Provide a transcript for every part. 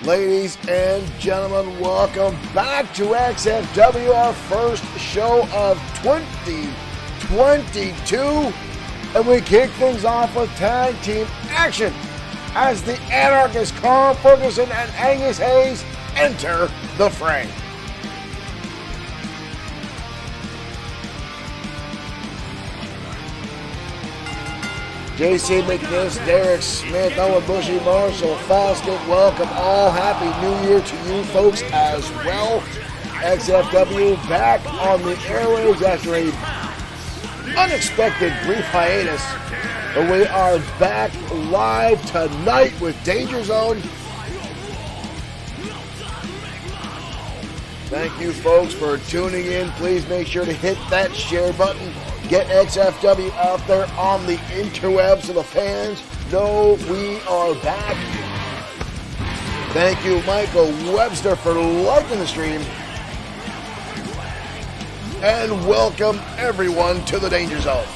Ladies and gentlemen, welcome back to XFW, our first show of 2022. And we kick things off with tag team action as the Anarchist Carl Ferguson and Angus Hayes enter the fray. JC McNiss, Derek Smith, Owen Bushy, Marshall Foskett, welcome all. Happy New Year to you folks as well. XFW back on the airwaves after an unexpected brief hiatus. But we are back live tonight with Danger Zone. Thank you folks for tuning in. Please make sure to hit that share button. Get XFW out there on the interwebs so the fans know we are back. Thank you, Michael Webster, for liking the stream. And welcome everyone to the Danger Zone.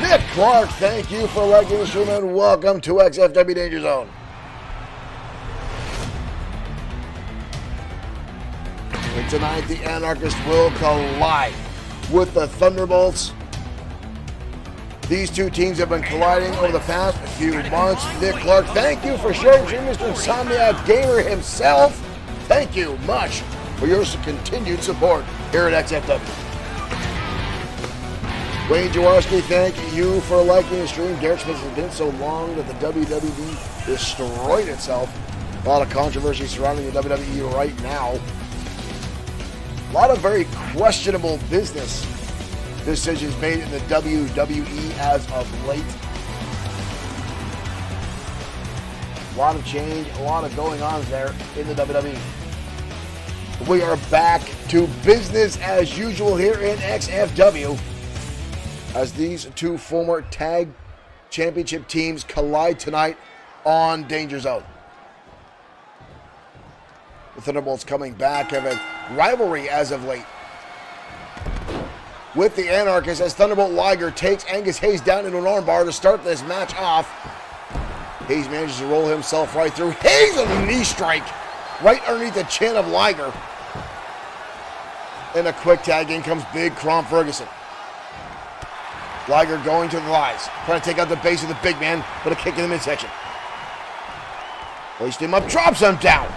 Nick Clark, thank you for liking the stream and welcome to XFW Danger Zone. And tonight, the Anarchists will collide with the Thunderbolts. These two teams have been colliding over the past few months. Nick Clark, thank you for sharing with Mr. Insomniac Gamer himself. Thank you much for your continued support here at XFW. Wayne Jaworski, thank you for liking the stream. Derek Smith, has been so long that the WWE destroyed itself. A lot of controversy surrounding the WWE right now. A lot of very questionable business decisions made in the WWE as of late. A lot of change, a lot of going on there in the WWE. We are back to business as usual here in XFW as these two former tag championship teams collide tonight on Danger Zone. The Thunderbolts coming back have a rivalry as of late with the Anarchists as Thunderbolt Liger takes Angus Hayes down into an armbar to start this match off. Hayes manages to roll himself right through. Hayes on a knee strike right underneath the chin of Liger. And a quick tag, in comes Big Crom Ferguson. Liger going to the lies, trying to take out the base of the big man, but a kick in the midsection. Hoist him up, drops him down.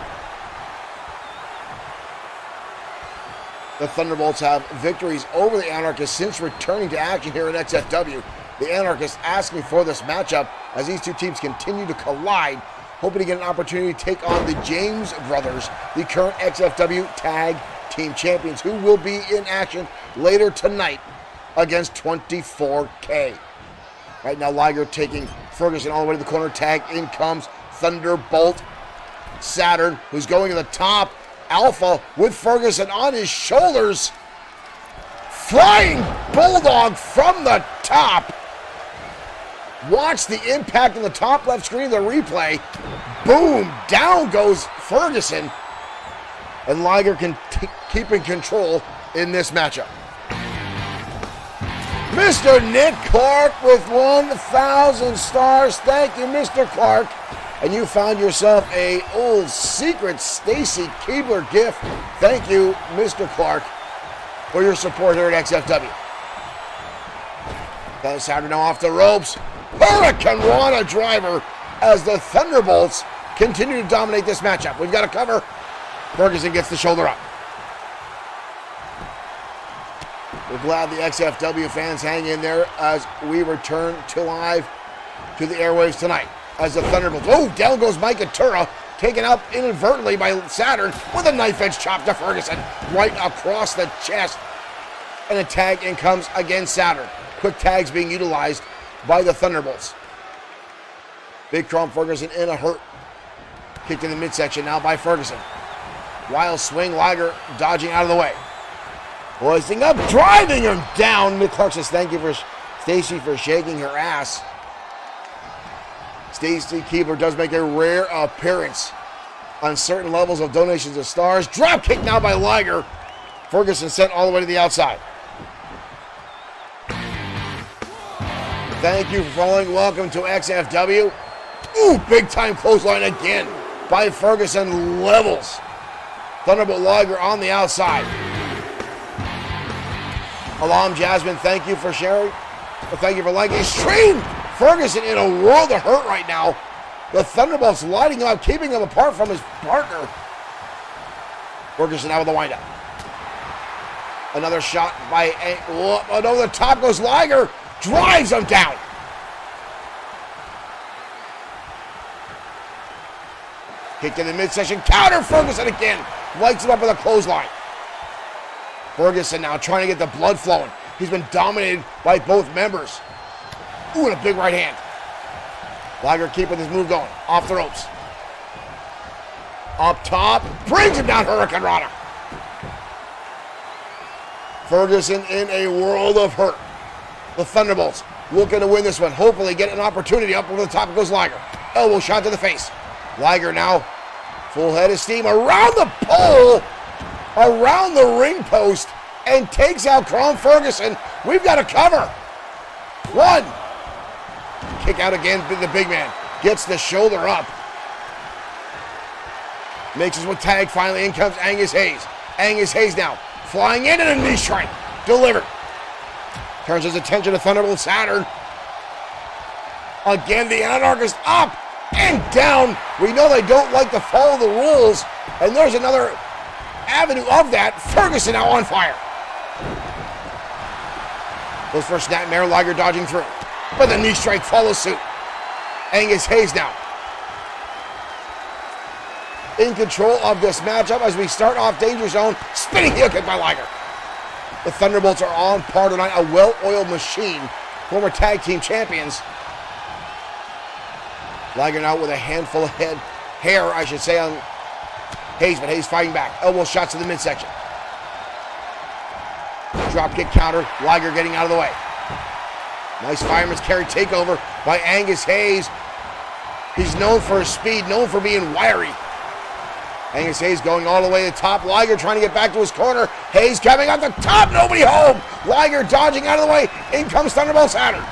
The Thunderbolts have victories over the Anarchists since returning to action here at XFW. The Anarchists asking for this matchup as these two teams continue to collide, hoping to get an opportunity to take on the James brothers, the current XFW Tag Team Champions, who will be in action later tonight against 24K. Right now, Liger taking Ferguson all the way to the corner. Tag, in comes Thunderbolt Saturn, who's going to the top. Alpha with Ferguson on his shoulders. Flying Bulldog from the top. Watch the impact in the top left screen of the replay. Boom, down goes Ferguson. And Liger can keep in control in this matchup. Mr. Nick Clark with 1,000 stars. Thank you, Mr. Clark. And you found yourself a old secret Stacy Keebler gift. Thank you, Mr. Clark, for your support here at XFW. That Saturday now off the ropes. Hurricane Rana driver as the Thunderbolts continue to dominate this matchup. We've got a cover. Ferguson gets the shoulder up. We're glad the XFW fans hang in there as we return to live to the airwaves tonight. As the Thunderbolts, oh, down goes Mike Atura, taken out inadvertently by Saturn with a knife edge chop to Ferguson, right across the chest. And a tag in comes again Saturn. Quick tags being utilized by the Thunderbolts. Big Crom Ferguson in a hurt. Kicked in the midsection now by Ferguson. Wild swing, Liger dodging out of the way. Hoisting up, driving him down. Nick Clark says thank you for Stacy for shaking her ass. Stacy Keebler does make a rare appearance on certain levels of donations of stars. Drop kick now by Liger. Ferguson sent all the way to the outside. Thank you for following. Welcome to XFW. Ooh, big time clothesline again by Ferguson. Levels Thunderbolt Liger on the outside. Alam Jasmine, thank you for sharing. Thank you for liking. Stream! Ferguson in a world of hurt right now. The Thunderbolts lighting him up, keeping him apart from his partner. Ferguson out with the windup. Another shot by... Oh, no, the top goes Liger. Drives him down. Kick in the midsection. Counter Ferguson again. Lights him up with a clothesline. Ferguson now trying to get the blood flowing. He's been dominated by both members. Ooh, and a big right hand. Liger keeping his move going. Off the ropes. Up top. Brings him down, Hurricane Rana. Ferguson in a world of hurt. The Thunderbolts looking to win this one. Hopefully get an opportunity. Up over the top goes Liger. Elbow shot to the face. Liger now full head of steam around the pole, around the ring post, and takes out Crom Ferguson. We've got a cover. One. Kick out again, the big man. Gets the shoulder up. Makes his one tag. Finally, in comes Angus Hayes. Angus Hayes now flying in and a knee strike. Delivered. Turns his attention to Thunderbolt Saturn. Again, the Anarchist up and down. We know they don't like to follow the rules. And there's another avenue of that. Ferguson now on fire. Goes for a snapmare. Liger dodging through. But the knee strike follows suit. Angus Hayes now in control of this matchup as we start off Danger Zone. Spinning heel kick by Liger. The Thunderbolts are on par tonight. A well-oiled machine. Former tag team champions. Liger now with a handful of hair, I should say, on Hayes, but Hayes fighting back. Elbow shots to the midsection. Drop kick counter. Liger getting out of the way. Nice fireman's carry takeover by Angus Hayes. He's known for his speed, known for being wiry. Angus Hayes going all the way to the top. Liger trying to get back to his corner. Hayes coming up the top. Nobody home. Liger dodging out of the way. In comes Thunderbolt Saturn.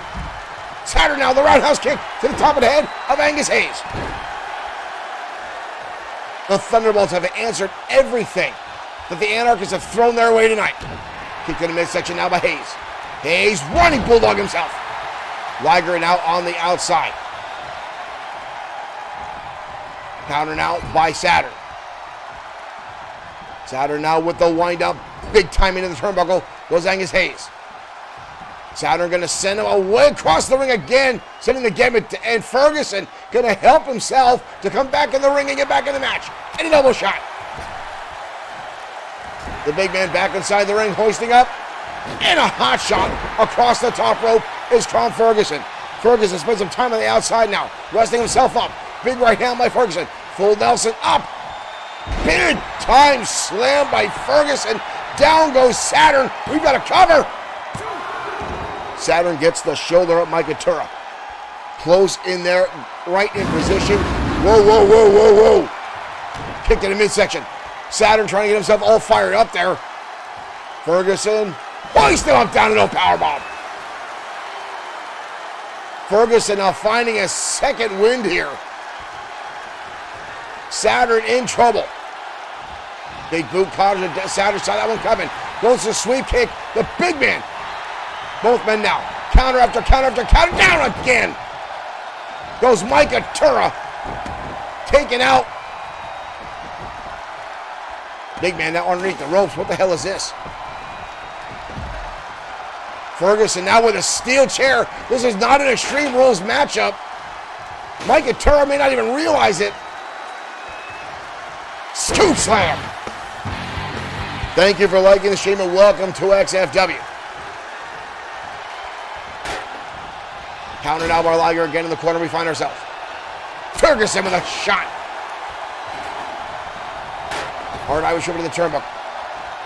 Saturn now, the roundhouse kick to the top of the head of Angus Hayes. The Thunderbolts have answered everything that the Anarchists have thrown their way tonight. Kick to the midsection now by Hayes. Hayes running bulldog himself. Liger now on the outside. Counter now by Saturn. Saturn now with the wind up. Big time into the turnbuckle goes Angus Hayes. Saturn going to send him away across the ring again. Sending the gambit to Ed Ferguson. Going to help himself to come back in the ring and get back in the match. And an elbow shot. The big man back inside the ring, hoisting up. And a hot shot across the top rope is Crom Ferguson. Ferguson spends some time on the outside now. Resting himself up. Big right hand by Ferguson. Full Nelson up. Big time slam by Ferguson. Down goes Saturn. We've got a cover. Saturn gets the shoulder up Mikatura. Close in there, right in position. Whoa, whoa, whoa, whoa, whoa. Kicked in the midsection. Saturn trying to get himself all fired up there. Ferguson hoisting him up down to no powerbomb. Ferguson now finding a second wind here. Saturn in trouble. Big boot caught him. Saturn saw that one coming. Goes to sweep kick. The big man. Both men now. Counter after counter after counter. Down again. Goes Mikatura. Taken out. Big man now underneath the ropes. What the hell is this? Ferguson now with a steel chair. This is not an Extreme Rules matchup. Mikatura may not even realize it. Scoop slam. Thank you for liking the stream and welcome to XFW. Countered out by Liger again in the corner we find ourselves. Ferguson with a shot. Hard Irish over to the turnbuckle.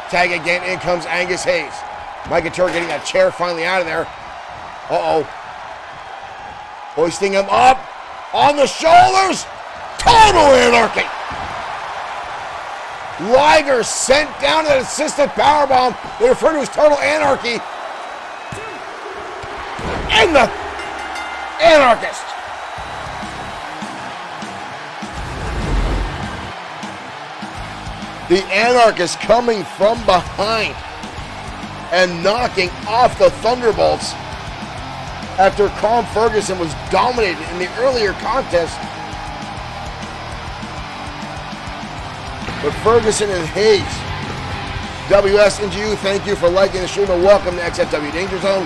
Tag again, in comes Angus Hayes. Mikatura getting that chair finally out of there. Uh-oh. Hoisting him up on the shoulders. Total anarchy. Liger sent down to an assisted powerbomb. They refer to as total anarchy. And the Anarchist The Anarchist coming from behind and knocking off the Thunderbolts after Carl Ferguson was dominated in the earlier contest. But Ferguson and Hayes, WSNGU, thank you for liking the stream and welcome to XFW Danger Zone.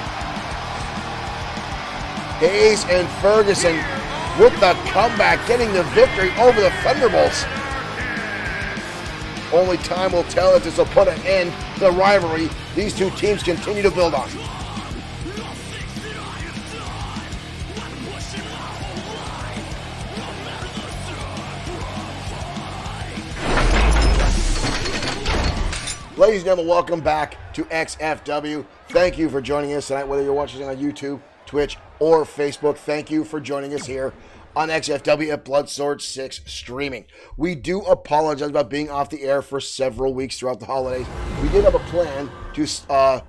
Hayes and Ferguson with the comeback, getting the victory over the Thunderbolts. Only time will tell if this will put an end to the rivalry these two teams continue to build on. Ladies and gentlemen, welcome back to XFW. Thank you for joining us tonight, whether you're watching on YouTube, Twitch, or Facebook. Thank you for joining us here on XFW at Bloodsword6 Streaming. We do apologize about being off the air for several weeks throughout the holidays. We did have a plan to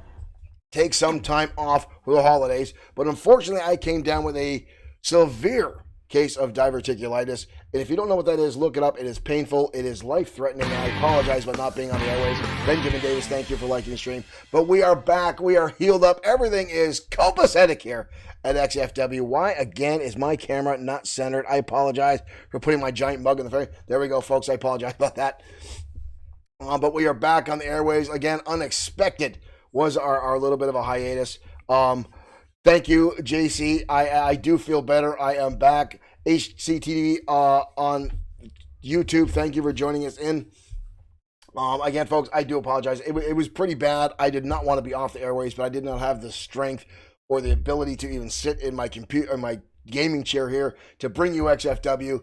take some time off for the holidays, but unfortunately I came down with a severe case of diverticulitis. And if you don't know what that is, look it up. It is painful. It is life-threatening. I apologize about not being on the airways. Benjamin Davis, thank you for liking the stream. But we are back. We are healed up. Everything is copacetic here at XFW. Why, again, is my camera not centered? I apologize for putting my giant mug in the face. There we go, folks. I apologize about that. But we are back on the airways. Again, unexpected was our little bit of a hiatus. Thank you, JC. I do feel better. I am back. HCTV on YouTube. Thank you for joining us in. Again, folks, I do apologize. It was pretty bad. I did not want to be off the airways, but I did not have the strength or the ability to even sit in my computer, or my gaming chair here to bring you XFW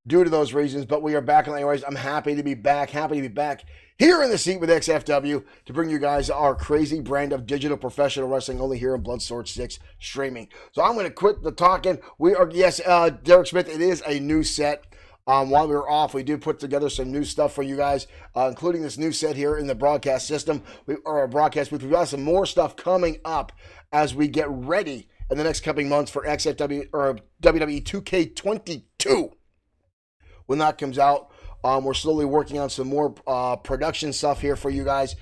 due to those reasons. But we are back on the airways. I'm happy to be back. Happy to be back here in the seat with XFW to bring you guys our crazy brand of digital professional wrestling only here on Bloodsword6 Streaming. So I'm going to quit the talking. We are, yes, Derek Smith, it is a new set. While we were off, we did put together some new stuff for you guys, including this new set here in the broadcast system, or broadcast booth. We've got some more stuff coming up as we get ready in the next coming months for XFW or WWE 2K22. When that comes out, we're slowly working on some more production stuff here for you guys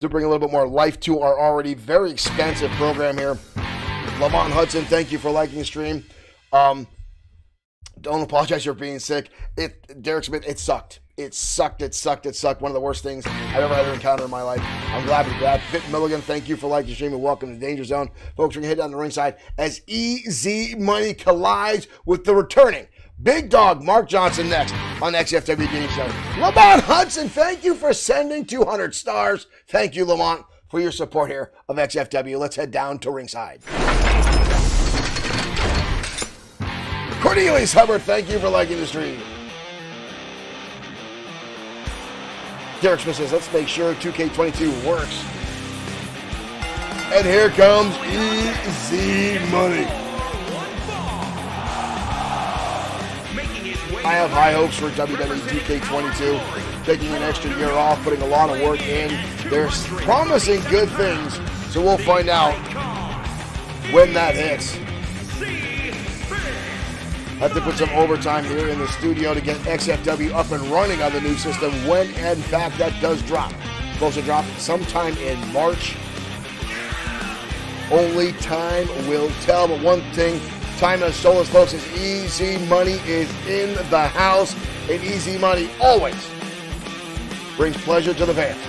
to bring a little bit more life to our already very expensive program here. Lamont Hudson, thank you for liking the stream. Don't apologize for being sick. Derek Smith, it sucked. It sucked. One of the worst things I've ever had to encounter in my life. I'm glad to be back. Vic Milligan, thank you for liking the stream and welcome to Danger Zone. Folks, we're going to head down the ringside as Easy Money collides with the returning Big Dog Mark Johnson next on XFW Danger Zone. Lamont Hudson, thank you for sending 200 stars. Thank you, Lamont, for your support here of XFW. Let's head down to ringside. Cornelius Hubbard, thank you for liking the stream. Derek Smith says, let's make sure 2K22 works. And here comes Easy Money. I have high hopes for WWE 2K22. Taking an extra year off, putting a lot of work in. They're promising good things, so we'll find out when that hits. I have to put some overtime here in the studio to get XFW up and running on the new system when, in fact, that does drop. It's supposed to drop sometime in March. Only time will tell. But one thing time has told us, folks, is Easy Money is in the house. And Easy Money always brings pleasure to the fans.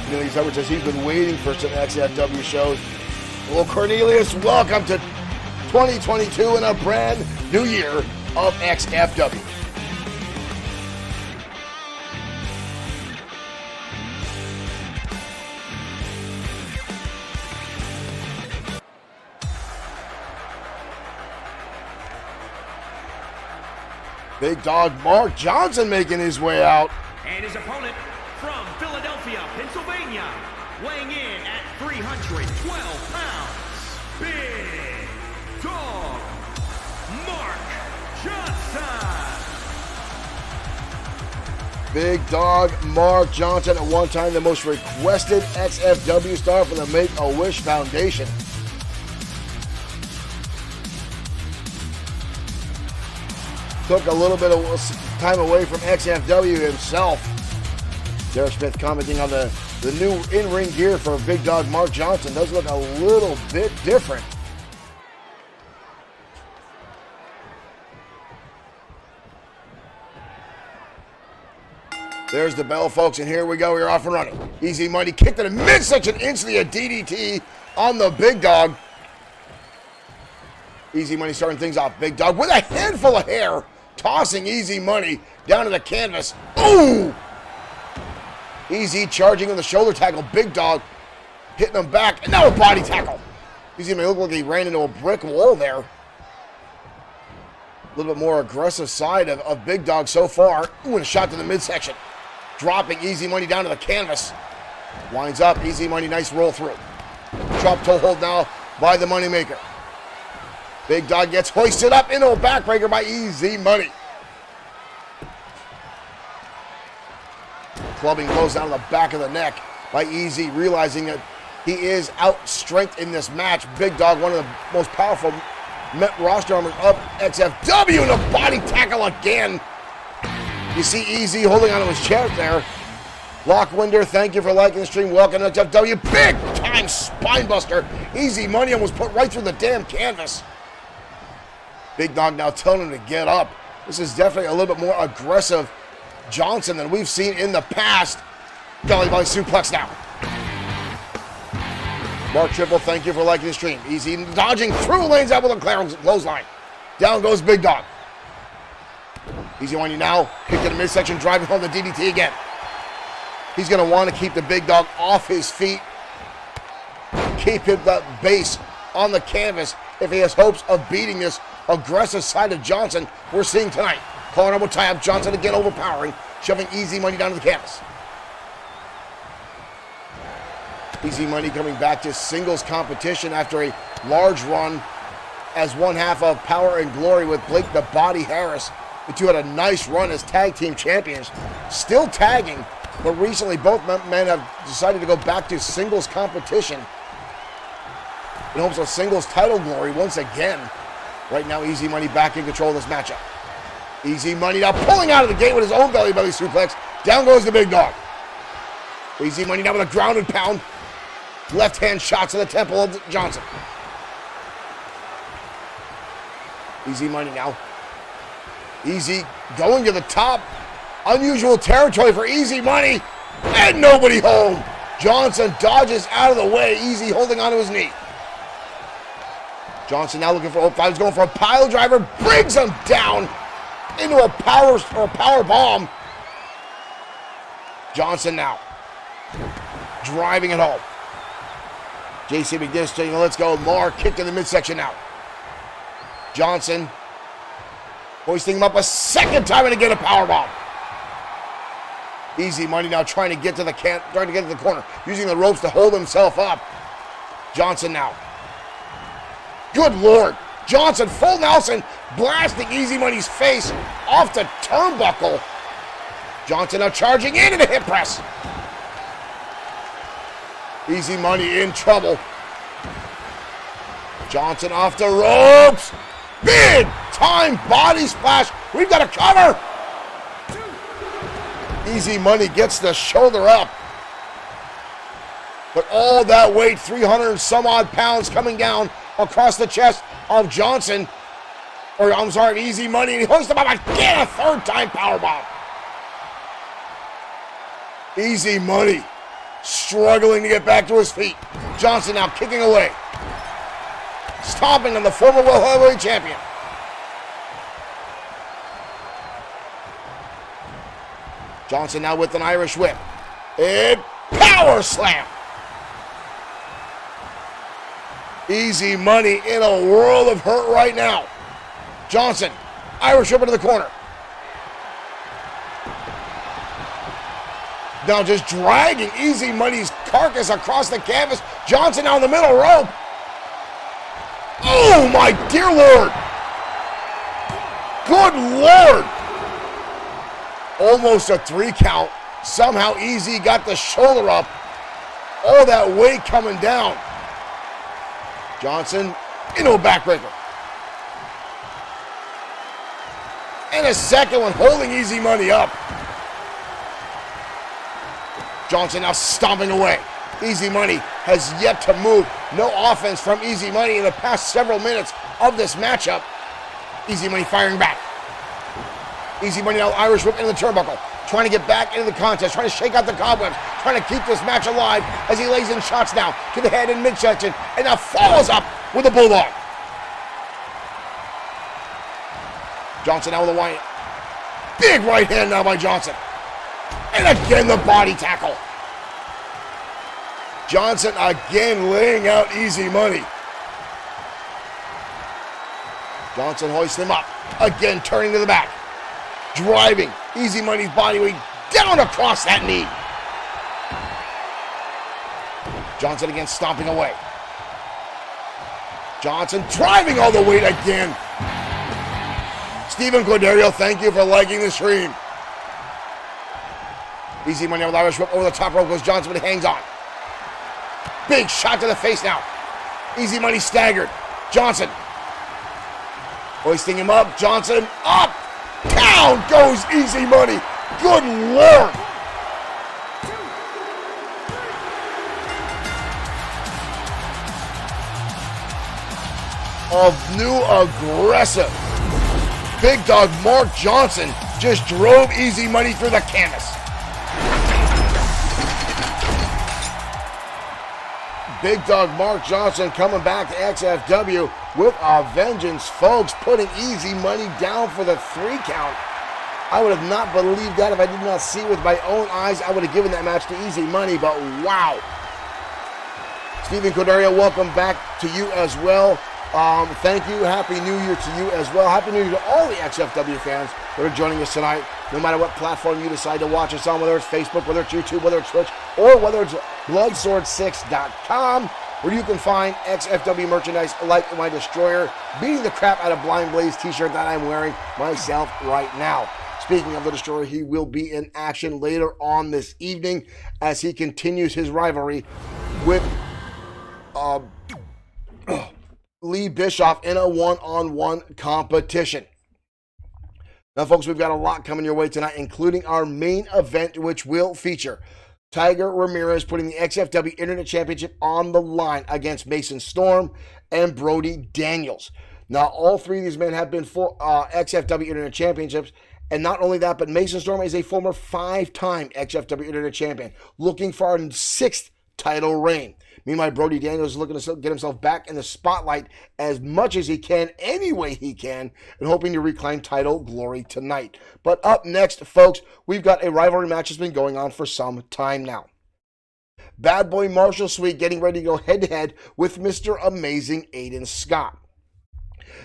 Cornelius Hubbard says he's been waiting for some XFW shows. Well, Cornelius, welcome to 2022 and a brand new year of XFW. Big Dog Mark Johnson making his way out. And his opponent from Philadelphia, Pennsylvania, weighing in at 312 pounds, Big Dog Mark Johnson. Big Dog Mark Johnson, at one time the most requested XFW star from the Make-A-Wish Foundation. Took a little bit of time away from XFW himself. Derek Smith commenting on the new in-ring gear for Big Dog Mark Johnson. Does look a little bit different. There's the bell, folks, and here we go. We're off and running. Easy Money kicked to the midsection, instantly a DDT on the Big Dog. Easy Money starting things off. Big Dog with a handful of hair, tossing Easy Money down to the canvas. Ooh! Easy charging on the shoulder tackle. Big Dog hitting him back, and now a body tackle. Easy Money looked like he ran into a brick wall there. A little bit more aggressive side of Big Dog so far. Ooh, and a shot to the midsection. Dropping Easy Money down to the canvas. Winds up, Easy Money, nice roll through. Drop toe hold now by the Moneymaker. Big Dog gets hoisted up into a backbreaker by Easy Money. Clubbing blows down the back of the neck by Easy, realizing that he is outstrength in this match. Big Dog, one of the most powerful roster members of XFW, and a body tackle again. You see Easy holding onto his chest there. Lockwinder, thank you for liking the stream. Welcome to XFW. Big time spine buster. Easy Money almost put right through the damn canvas. Big Dog now telling him to get up. This is definitely a little bit more aggressive Johnson than we've seen in the past. Belly suplex now. Mark Triple, thank you for liking the stream. Easy dodging through lanes out with a clothesline. Down goes Big Dog. Easy Money now, kick to the midsection, driving home the DDT again. He's going to want to keep the Big Dog off his feet. Keep the base on the canvas if he has hopes of beating this aggressive side of Johnson we're seeing tonight. Calling up a tie-up, Johnson again overpowering, shoving Easy Money down to the canvas. Easy Money coming back to singles competition after a large run as one half of Power and Glory with Blake the Body Harris. The two had a nice run as tag team champions. Still tagging, but recently both men have decided to go back to singles competition in hopes of singles title glory once again. Right now, Easy Money back in control of this matchup. Easy Money now pulling out of the gate with his own belly suplex. Down goes the Big Dog. Easy Money now with a grounded pound. Left hand shots to the temple of Johnson. Easy Money now. Easy going to the top. Unusual territory for Easy Money. And nobody home. Johnson dodges out of the way. Easy holding onto his knee. Johnson now looking for he's going for a pile driver. Brings him down into a power bomb. Johnson now driving it home. JC McDish saying, let's go. Mark kicked in the midsection now. Johnson hoisting him up a second time and again a powerbomb. Easy Money now trying to get to the corner, using the ropes to hold himself up. Johnson now. Good Lord. Johnson full Nelson, blasting Easy Money's face off the turnbuckle. Johnson now charging in the hip press. Easy Money in trouble. Johnson off the ropes. Big time body splash. We've got a cover. Easy Money gets the shoulder up. But all that weight, 300 and some odd pounds coming down across the chest of Johnson. Or I'm sorry, Easy Money. And he hoists him up again, a third time powerbomb. Easy Money struggling to get back to his feet. Johnson now kicking away. Stomping on the former World Heavyweight Champion. Johnson now with an Irish whip. And power slam. Easy Money in a world of hurt right now. Johnson, Irish whip into the corner. Now just dragging Easy Money's carcass across the canvas. Johnson now in the middle rope. Oh my dear Lord. Good Lord. Almost a 3 count. Somehow Easy got the shoulder up. All that weight coming down. Johnson into a backbreaker. And a second one, holding Easy Money up. Johnson now stomping away. Easy Money has yet to move. No offense from Easy Money in the past several minutes of this matchup. Easy Money firing back. Easy Money now Irish whip into the turnbuckle. Trying to get back into the contest, trying to shake out the cobwebs, trying to keep this match alive as he lays in shots now to the head and midsection, and now follows up with a bulldog. Johnson now with a wide, big right hand now by Johnson. And again the body tackle. Johnson again laying out Easy Money. Johnson hoists him up, again turning to the back. Driving Easy Money's body weight down across that knee. Johnson again stomping away. Johnson driving all the weight again. Stephen Corderio, thank you for liking the stream. Easy Money with Irish whip over the top rope goes Johnson, but he hangs on. Big shot to the face now. Easy Money staggered. Johnson hoisting him up. Johnson up. Down goes Easy Money. Good Lord. A new aggressive. Big dog Mark Johnson just drove Easy Money through the canvas. Big dog Mark Johnson coming back to XFW with a vengeance, folks, putting Easy Money down for the 3 count. I would have not believed that if I did not see it with my own eyes. I would have given that match to Easy Money, but wow. Stephen Corderio, welcome back to you as well. Thank you. Happy New Year to you as well. Happy New Year to all the XFW fans that are joining us tonight. No matter what platform you decide to watch us on, whether it's Facebook, whether it's YouTube, whether it's Twitch, or whether it's Bloodsword6.com, where you can find XFW merchandise like my Destroyer beating the crap out of Blind Blaze t-shirt that I'm wearing myself right now. Speaking of the Destroyer, he will be in action later on this evening as he continues his rivalry with Lee Bischoff in a one-on-one competition. Now, folks, we've got a lot coming your way tonight, including our main event, which will feature Tiger Ramirez putting the XFW Internet Championship on the line against Mason Storm and Brody Daniels. Now, all 3 of these men have been for XFW Internet Championships, and not only that, but Mason Storm is a former 5-time XFW Internet Champion, looking for our 6th title reign. Meanwhile, Brody Daniels is looking to get himself back in the spotlight as much as he can, any way he can, and hoping to reclaim title glory tonight. But up next, folks, we've got a rivalry match that's been going on for some time now. Bad Boy Marshall Sweet getting ready to go head-to-head with Mr. Amazing Aiden Scott.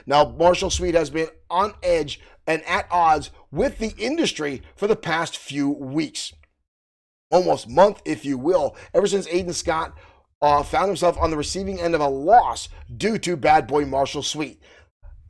Now, Marshall Sweet has been on edge and at odds with the industry for the past few weeks. Almost month, if you will, ever since Aiden Scott found himself on the receiving end of a loss due to Bad Boy Marshall Sweet.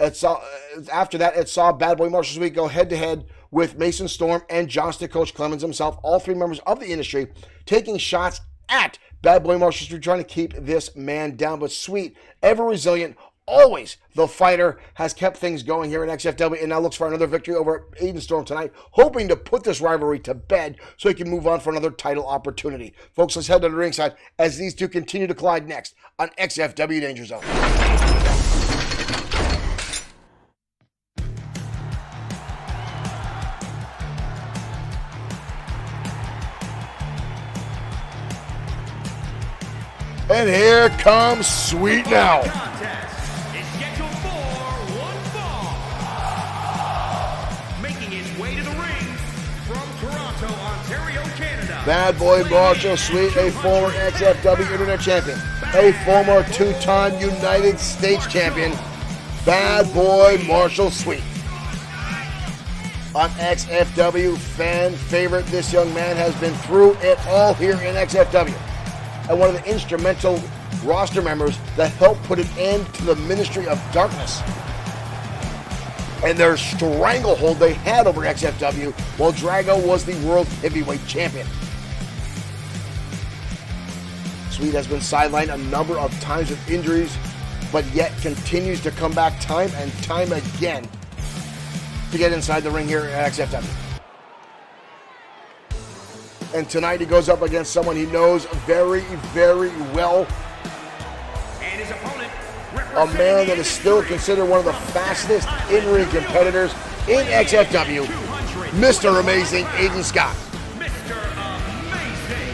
After that, it saw Bad Boy Marshall Sweet go head-to-head with Mason Storm and Johnston Coach Clemens himself, all 3 members of the industry, taking shots at Bad Boy Marshall Sweet, trying to keep this man down. But Sweet, ever resilient, always the fighter, has kept things going here in XFW and now looks for another victory over Aiden Storm tonight, hoping to put this rivalry to bed so he can move on for another title opportunity. Folks, let's head to the ringside as these 2 continue to collide next on XFW Danger Zone. And here comes Sweet now. Bad Boy Marshall Sweet, a former XFW Internet Champion, a former 2-time United States Champion. Bad Boy Marshall Sweet. On XFW fan favorite, this young man has been through it all here in XFW. And one of the instrumental roster members that helped put an end to the Ministry of Darkness and their stranglehold they had over XFW while Drago was the World Heavyweight Champion. Sweet has been sidelined a number of times with injuries, but yet continues to come back time and time again to get inside the ring here at XFW. And tonight he goes up against someone he knows very, very well. And his opponent, A man that is still considered one of the fastest in-ring competitors in XFW, Mr. Amazing Aiden Scott. Mr. Amazing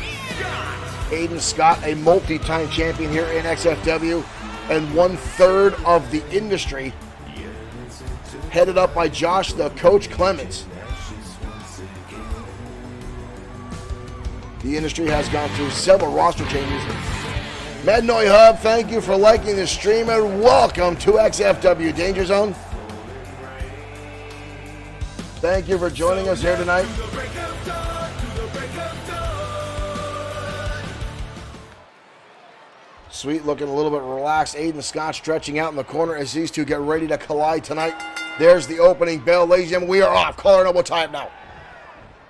Aiden Scott. Aiden Scott, a multi-time champion here in XFW and 1/3 of the industry, headed up by Josh the Coach Clemens. The industry has gone through several roster changes. Mednoy Hub, thank you for liking the stream and welcome to XFW Danger Zone. Thank you for joining us here tonight. Sweet looking a little bit relaxed. Aiden Scott stretching out in the corner as these two get ready to collide tonight. There's the opening bell. Ladies and gentlemen, we are off. Collar and elbow time now.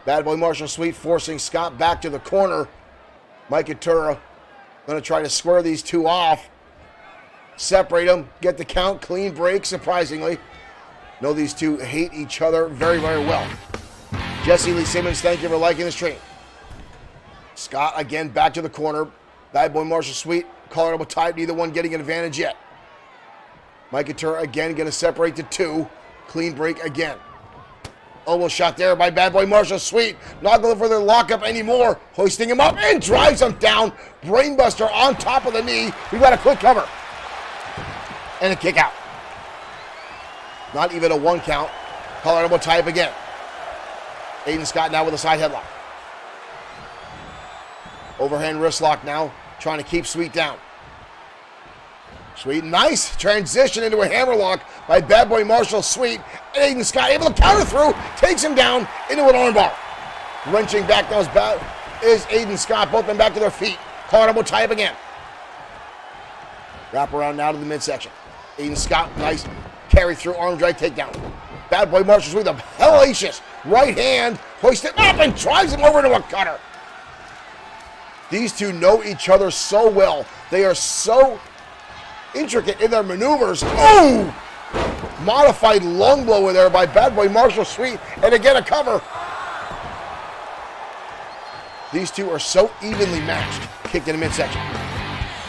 Bad Boy Marshall Sweet forcing Scott back to the corner. Mike Itura going to try to square these two off. Separate them. Get the count. Clean break, surprisingly. Know these two hate each other very, very well. Jesse Lee Simmons, thank you for liking the stream. Scott again back to the corner. Bad Boy Marshall Sweet, collar elbow tight, neither one getting an advantage yet. Mike Itura again going to separate the two. Clean break again. Almost shot there by Bad Boy Marshall Sweet. Not going for their lockup anymore. Hoisting him up and drives him down. Brainbuster on top of the knee. We've got a quick cover. And a kick out. Not even a 1 count. Collar elbow tie up again. Aiden Scott now with a side headlock. Overhand wrist lock now. Trying to keep Sweet down. Sweet, nice transition into a hammerlock by Bad Boy Marshall Sweet. Aiden Scott able to counter through, takes him down into an armbar. Wrenching back now is Aiden Scott. Both men back to their feet. Collar elbow tie up again. Wrap around now to the midsection. Aiden Scott, nice carry through arm drag takedown. Bad Boy Marshall Sweet, a hellacious right hand, hoists it up and drives him over into a cutter. These two know each other so well. They are so intricate in their maneuvers. Oh! Modified lung blower there by Bad Boy Marshall Sweet. And again a cover. These two are so evenly matched. Kicked in the midsection.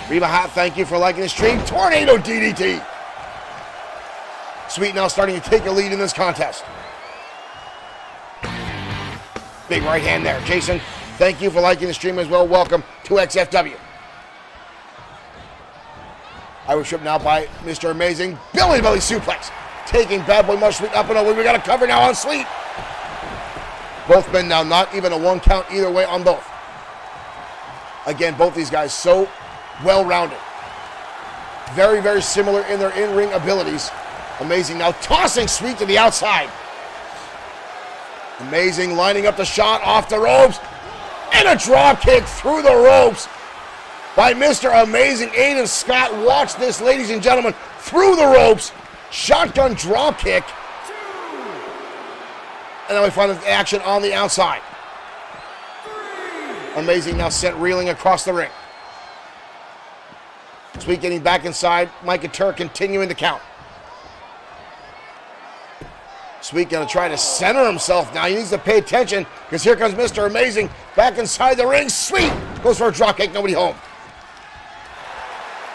Reba Hot, thank you for liking the stream. Tornado DDT. Sweet now starting to take a lead in this contest. Big right hand there. Jason, thank you for liking the stream as well. Welcome to XFW. Irish whip now by Mr. Amazing. Belly suplex. Taking Bad Boy Marshall Sweet up and over. We got a cover now on Sweet. Both men now not even a 1 count either way on both. Again, both these guys so well-rounded. Very, very similar in their in-ring abilities. Amazing now tossing Sweet to the outside. Amazing lining up the shot off the ropes. And a drop kick through the ropes by Mr. Amazing Aiden Scott. Watch this, ladies and gentlemen. Through the ropes. Shotgun drop kick. And then we find the action on the outside. Amazing now sent reeling across the ring. Sweet getting back inside. Mike Itura continuing the count. Sweet going to try to center himself now. He needs to pay attention because here comes Mr. Amazing back inside the ring. Sweet goes for a drop kick. Nobody home.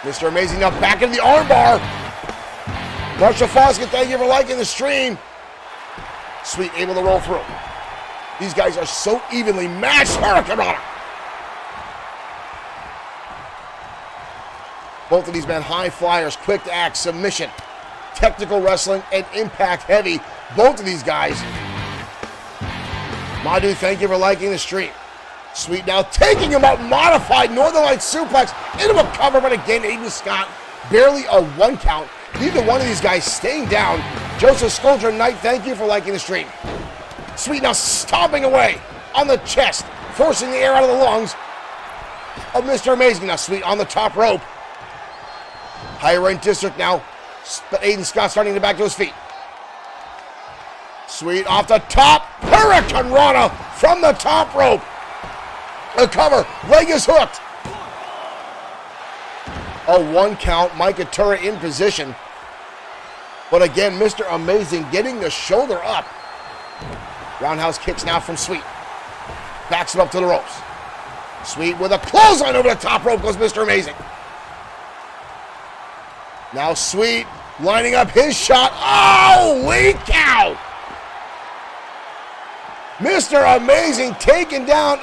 Mr. Amazing now back into the armbar. Marshall Foskett, thank you for liking the stream. Sweet able to roll through. These guys are so evenly matched. Hurricanrana. Both of these men high flyers, quick to act, submission, technical wrestling, and impact heavy. Both of these guys. Madu, thank you for liking the stream. Sweet now taking him out, modified Northern Lights suplex into a cover, but again, Aiden Scott, barely a 1 count. Neither one of these guys staying down. Joseph Scoldra Knight, thank you for liking the stream. Sweet now stomping away on the chest, forcing the air out of the lungs of Mr. Amazing. Now Sweet on the top rope. Higher rank district now, but Aiden Scott starting to back to his feet. Sweet off the top, Hurricanrana from the top rope. A cover, leg is hooked. A 1 count, Mike Itura in position. But again, Mr. Amazing getting the shoulder up. Roundhouse kicks now from Sweet. Backs him up to the ropes. Sweet with a clothesline over the top rope goes Mr. Amazing. Now Sweet lining up his shot. Holy cow! Mr. Amazing taking down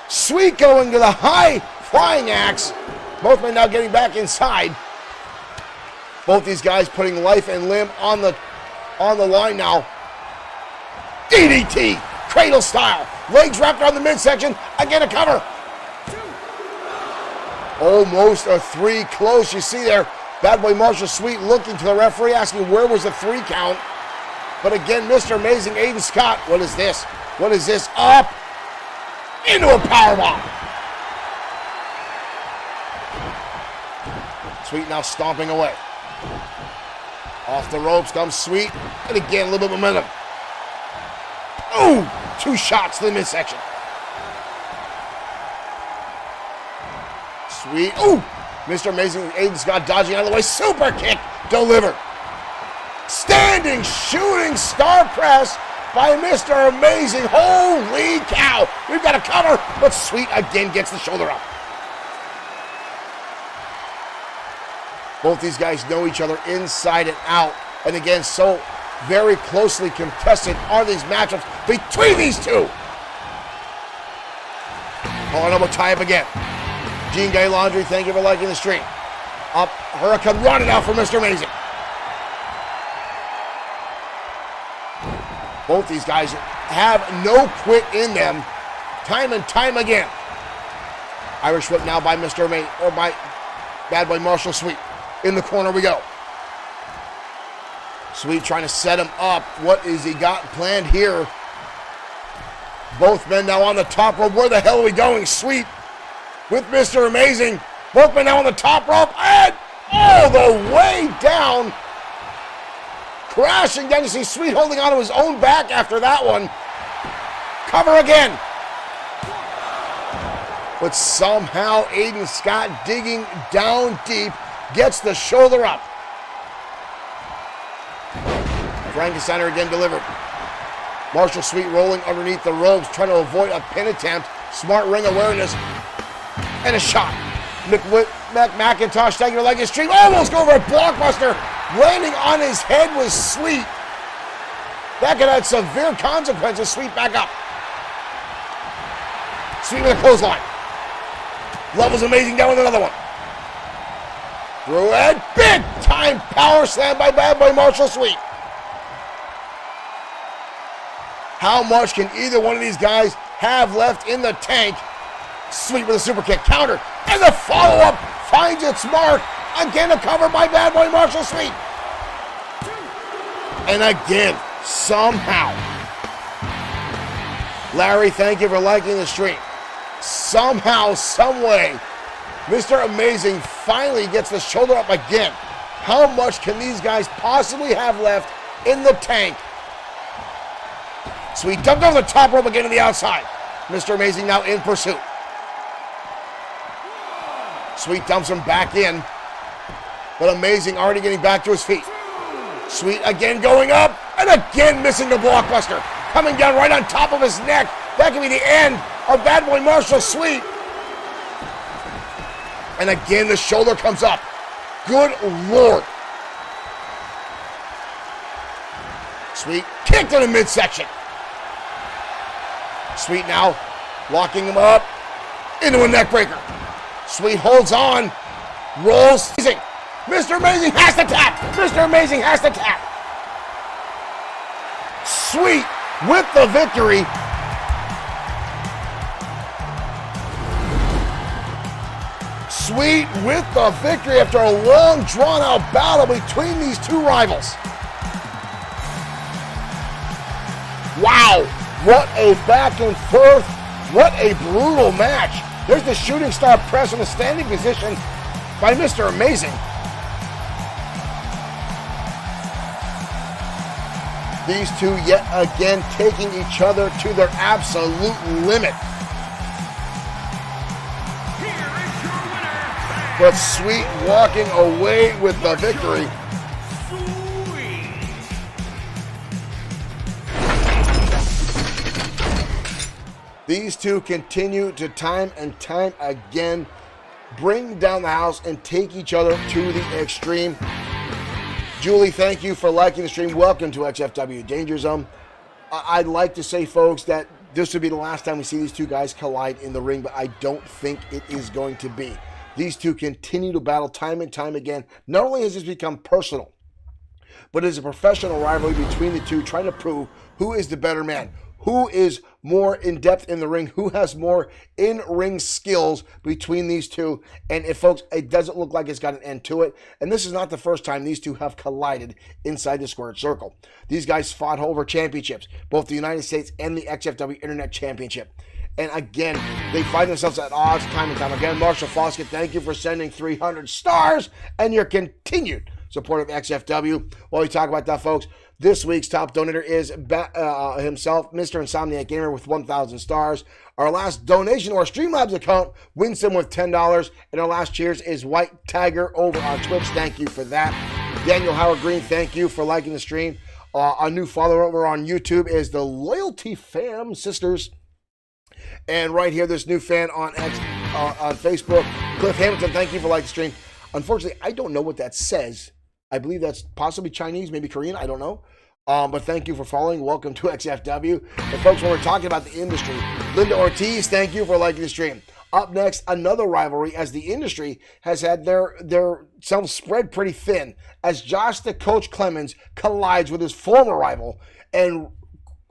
Sweet, going to the high flying axe. Both men now getting back inside. Both these guys putting life and limb on the line now. DDT, cradle style. Legs wrapped around the midsection. Again, a cover. Almost a 3 close. You see there, Bad Boy Marshall Sweet looking to the referee, asking where was the 3 count. But again, Mr. Amazing, Aiden Scott, what is this? What is this? Up into a powerbomb. Sweet now stomping away. Off the ropes comes Sweet, and again, a little bit of momentum. Ooh, 2 shots to the midsection. Sweet, ooh, Mr. Amazing, Aiden Scott dodging out of the way, super kick delivered. Standing shooting star press by Mr. Amazing, holy cow. We've got a cover, but Sweet again gets the shoulder up. Both these guys know each other inside and out. And again, so very closely contested are these matchups between these two. Calling up a tie-up again. Gene Gay Laundry, thank you for liking the stream. Up, Hurricane running out for Mr. Amazing. Both these guys have no quit in them, time and time again. Irish whip now by Mr. Amazing, or by Bad Boy Marshall Sweet. In the corner we go. Sweet trying to set him up. What is he got planned here? Both men now on the top rope. Where the hell are we going? Sweet with Mr. Amazing. Both men now on the top rope. And all the way down. Crashing down. You see Sweet holding onto his own back after that one. Cover again. But somehow Aiden Scott digging down deep gets the shoulder up. Frankensteiner again delivered. Marshall Sweet rolling underneath the ropes, trying to avoid a pin attempt. Smart ring awareness. And a shot. McIntosh taking a leg extreme. Almost go over a blockbuster. Landing on his head was Sweet. That could have severe consequences. Sweet back up. Sweet with a clothesline. Levels Amazing down with another one. Through it. Big time power slam by Bad Boy Marshall Sweet. How much can either one of these guys have left in the tank? Sweet with a super kick. Counter. And the follow-up finds its mark. Again, a cover by Bad Boy Marshall Sweet. And again, somehow. Larry, thank you for liking the stream. Somehow, someway, Mr. Amazing finally gets the shoulder up again. How much can these guys possibly have left in the tank? Sweet dumped over the top rope again to the outside. Mr. Amazing now in pursuit. Sweet dumps him back in. But Amazing already getting back to his feet. Sweet again going up and again missing the blockbuster. Coming down right on top of his neck. That could be the end of Bad Boy Marshall Sweet. And again, the shoulder comes up. Good Lord. Sweet kicked in the midsection. Sweet now locking him up into a neck breaker. Sweet holds on. Rolls. Mr. Amazing has to tap. Mr. Amazing has to tap. Sweet with the victory. Sweet with the victory after a long, drawn-out battle between these two rivals. Wow, what a back and forth. What a brutal match. There's the shooting star press in the standing position by Mr. Amazing. These two yet again taking each other to their absolute limit. But Sweet walking away with the victory. These two continue to time and time again bring down the house and take each other to the extreme. Julie, thank you for liking the stream. Welcome to XFW Danger Zone. I'd like to say, folks, that this would be the last time we see these two guys collide in the ring, but I don't think it is going to be. These two continue to battle time and time again. Not only has this become personal, but it's a professional rivalry between the two, trying to prove who is the better man, who is more in-depth in the ring, who has more in-ring skills between these two. And if folks, it doesn't look like it's got an end to it. And this is not the first time these two have collided inside the squared circle. These guys fought over championships, both the United States and the XFW Internet Championship. And again, they find themselves at odds time and time again. Marshall Foskett, thank you for sending 300 stars and your continued support of XFW. While we talk about that, folks, this week's top donator is himself, Mr. Insomniac Gamer, with 1,000 stars. Our last donation to our Streamlabs account, Winston, with $10. And our last cheers is White Tiger over on Twitch. Thank you for that. Daniel Howard Green, thank you for liking the stream. Our new follower over on YouTube is the Loyalty Fam Sisters. And right here, this new fan on Facebook, Cliff Hamilton, thank you for liking the stream. Unfortunately, I don't know what that says. I believe that's possibly Chinese, maybe Korean, I don't know. But thank you for following. Welcome to XFW. And folks, when we're talking about the industry, Linda Ortiz, thank you for liking the stream. Up next, another rivalry, as the industry has had their selves spread pretty thin, as Josh the Coach Clemens collides with his former rival and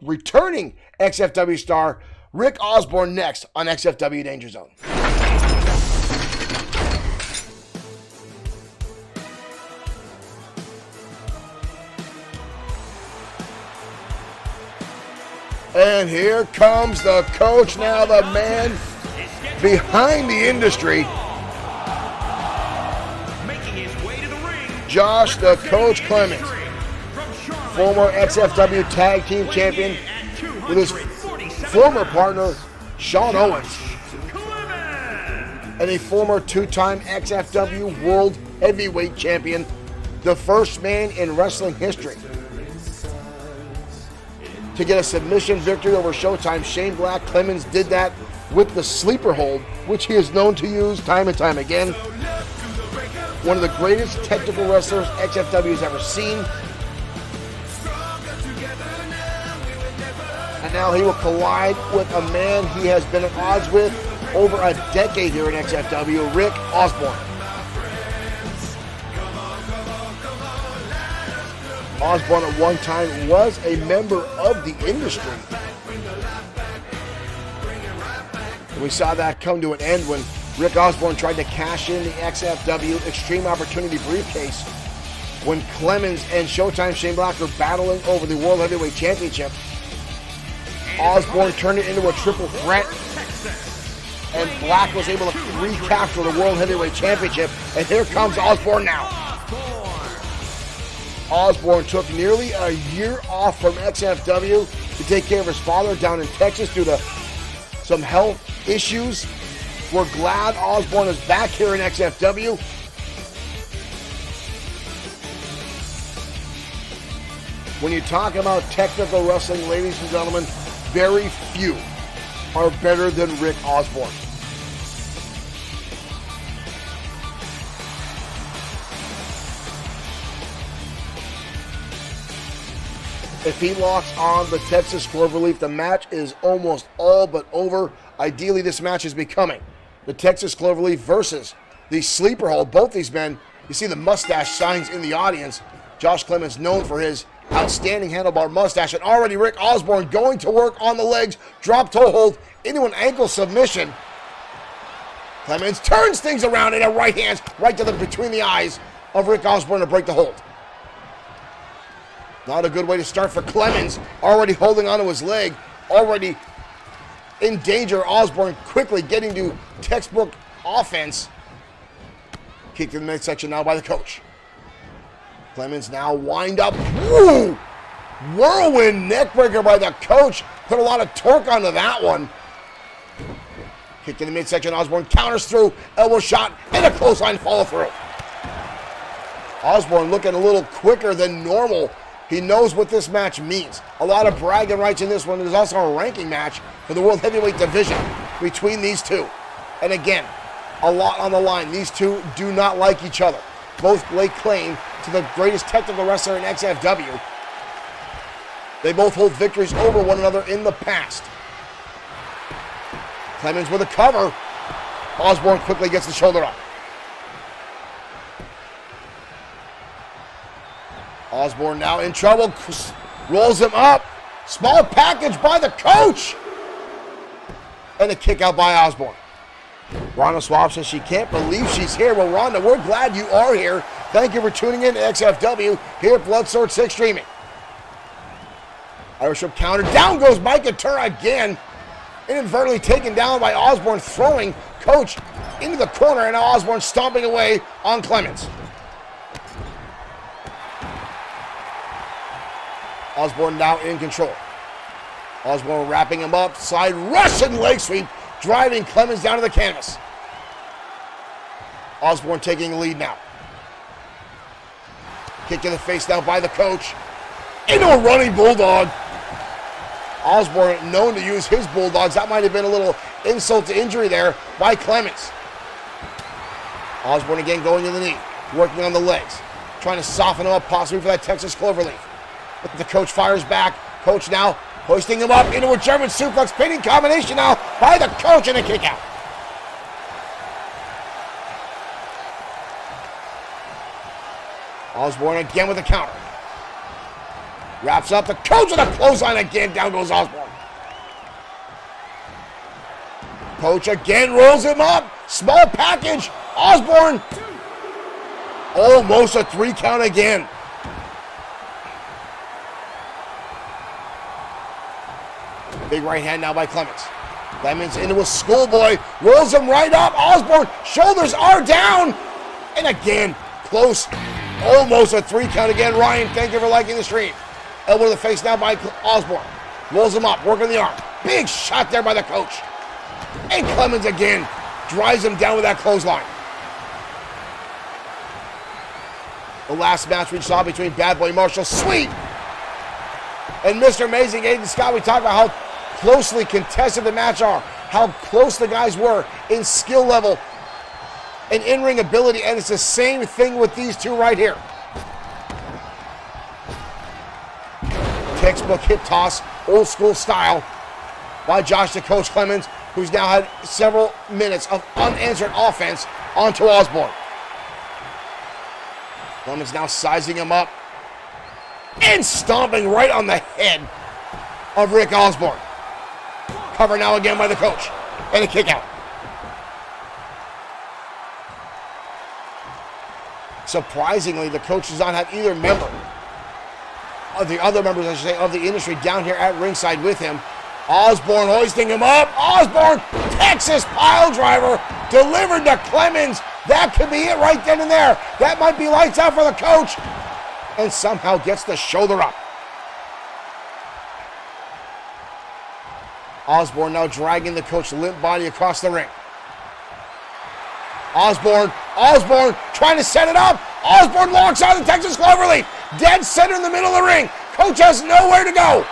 returning XFW star Rick Osborne next on XFW Danger Zone. And here comes the coach, now the man behind the industry. Making his way to the ring, Josh the Coach Clemens, former XFW Tag Team Champion, with his former partner, Sean Owens, and a former two-time XFW World Heavyweight Champion, the first man in wrestling history to get a submission victory over Showtime Shane Black. Clemens did that with the sleeper hold, which he is known to use time and time again. One of the greatest technical wrestlers XFW has ever seen. And now he will collide with a man he has been at odds with over a decade here in XFW, Rick Osborne. Osborne at one time was a member of the industry. We saw that come to an end when Rick Osborne tried to cash in the XFW Extreme Opportunity briefcase when Clemens and Showtime Shane Black were battling over the World Heavyweight Championship. Osborne turned it into a triple threat, and Black was able to recapture the World Heavyweight Championship. And here comes Osborne now. Osborne took nearly a year off from XFW to take care of his father down in Texas due to some health issues. We're glad Osborne is back here in XFW. When you talk about technical wrestling, ladies and gentlemen, very few are better than Rick Osborne. If he locks on the Texas Cloverleaf, the match is almost all but over. Ideally, this match is becoming the Texas Cloverleaf versus the Sleeper Hold. Both these men, you see the mustache signs in the audience. Josh Clemens known for his outstanding handlebar mustache, and already Rick Osborne going to work on the legs, drop toe hold into an ankle submission. Clemens turns things around in a right hand, right to the between the eyes of Rick Osborne to break the hold. Not a good way to start for Clemens, already holding onto his leg, already in danger. Osborne quickly getting to textbook offense. Kicked in the midsection now by the coach. Clemens now wind up. Woo! Whirlwind neckbreaker by the coach. Put a lot of torque onto that one. Kicked in the midsection. Osborne counters through. Elbow shot and a clothesline follow through. Osborne looking a little quicker than normal He knows what this match means. A lot of bragging rights in this one. There's also a ranking match for the World Heavyweight Division between these two. And again, a lot on the line. These two do not like each other. Both lay claim to the greatest technical wrestler in XFW. They both hold victories over one another in the past. Clemens with a cover. Osborne quickly gets the shoulder up. Osborne now in trouble. Rolls him up. Small package by the coach. And a kick out by Osborne. Ronda Swab says she can't believe she's here. Well, Ronda, we're glad you are here. Thank you for tuning in to XFW here at Bloodsword6 Streaming. Irish whip counter. Down goes Mike Atura again. Inadvertently taken down by Osborne, throwing Coach into the corner, and now Osborne stomping away on Clemens. Osborne now in control. Osborne wrapping him up. Side Russian leg sweep, driving Clemens down to the canvas. Osborne taking the lead now. Kick to the face now by the coach. Into a running bulldog. Osborne known to use his bulldogs. That might have been a little insult to injury there by Clemens. Osborne again going to the knee, working on the legs, trying to soften him up possibly for that Texas cloverleaf. But the coach fires back. Coach now hoisting him up into a German suplex, pinning combination now by the coach, and a kick out. Osborne again with a counter. Wraps up the coach with a clothesline again. Down goes Osborne. Coach again rolls him up. Small package. Osborne. Almost a 3 count again. Big right hand now by Clemens. Clemens into a schoolboy. Rolls him right up. Osborne. Shoulders are down. And again, close. Almost a 3 count again. Ryan, thank you for liking the stream. Elbow to the face now by Osborne. Rolls him up, working the arm. Big shot there by the coach. And Clemens again drives him down with that clothesline. The last match we saw between Bad Boy Marshall Sweet and Mr. Amazing Aiden Scott. We talked about how closely contested the match are, how close the guys were in skill level and in-ring ability, and it's the same thing with these two right here. Textbook hip toss, old school style by Josh the Coach Clemens, who's now had several minutes of unanswered offense onto Osborne. Clemens now sizing him up and stomping right on the head of Rick Osborne. Cover now again by the coach, and a kick out. Surprisingly, the coach does not have either member of the other members, I should say, of the industry down here at ringside with him. Osborne hoisting him up. Osborne, Texas pile driver, delivered to Clemens. That could be it right then and there. That might be lights out for the coach. And somehow gets the shoulder up. Osborne now dragging the coach's limp body across the ring. Osborne trying to set it up. Osborne locks on the Texas cloverleaf. Dead center in the middle of the ring. Coach has nowhere to go.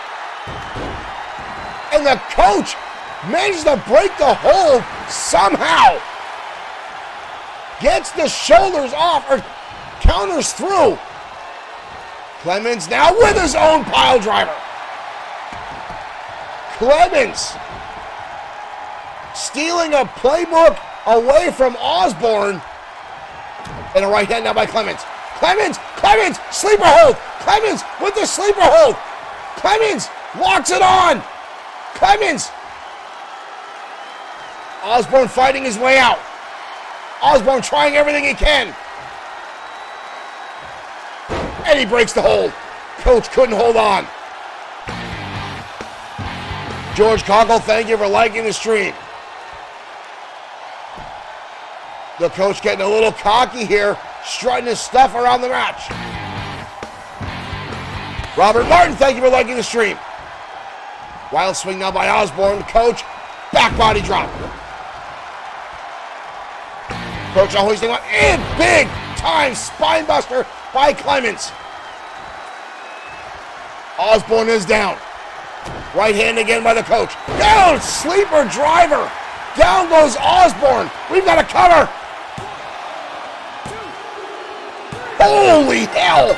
And the coach manages to break the hold somehow. Gets the shoulders off or counters through. Clemens now with his own pile driver. Clemens stealing a playbook away from Osborne. And a right hand now by Clemens. Clemens, sleeper hold. Clemens with the sleeper hold. Clemens locks it on. Clemens. Osborne fighting his way out. Osborne trying everything he can. And he breaks the hold. Coach couldn't hold on. George Cockle, thank you for liking the stream. The coach getting a little cocky here, strutting his stuff around the match. Robert Martin, thank you for liking the stream. Wild swing now by Osborne. The coach, back body drop. Coach now hoisting on, and big time spine buster by Clemens. Osborne is down. Right hand again by the coach. Down, sleeper driver. Down goes Osborne. We've got a cover. Holy hell.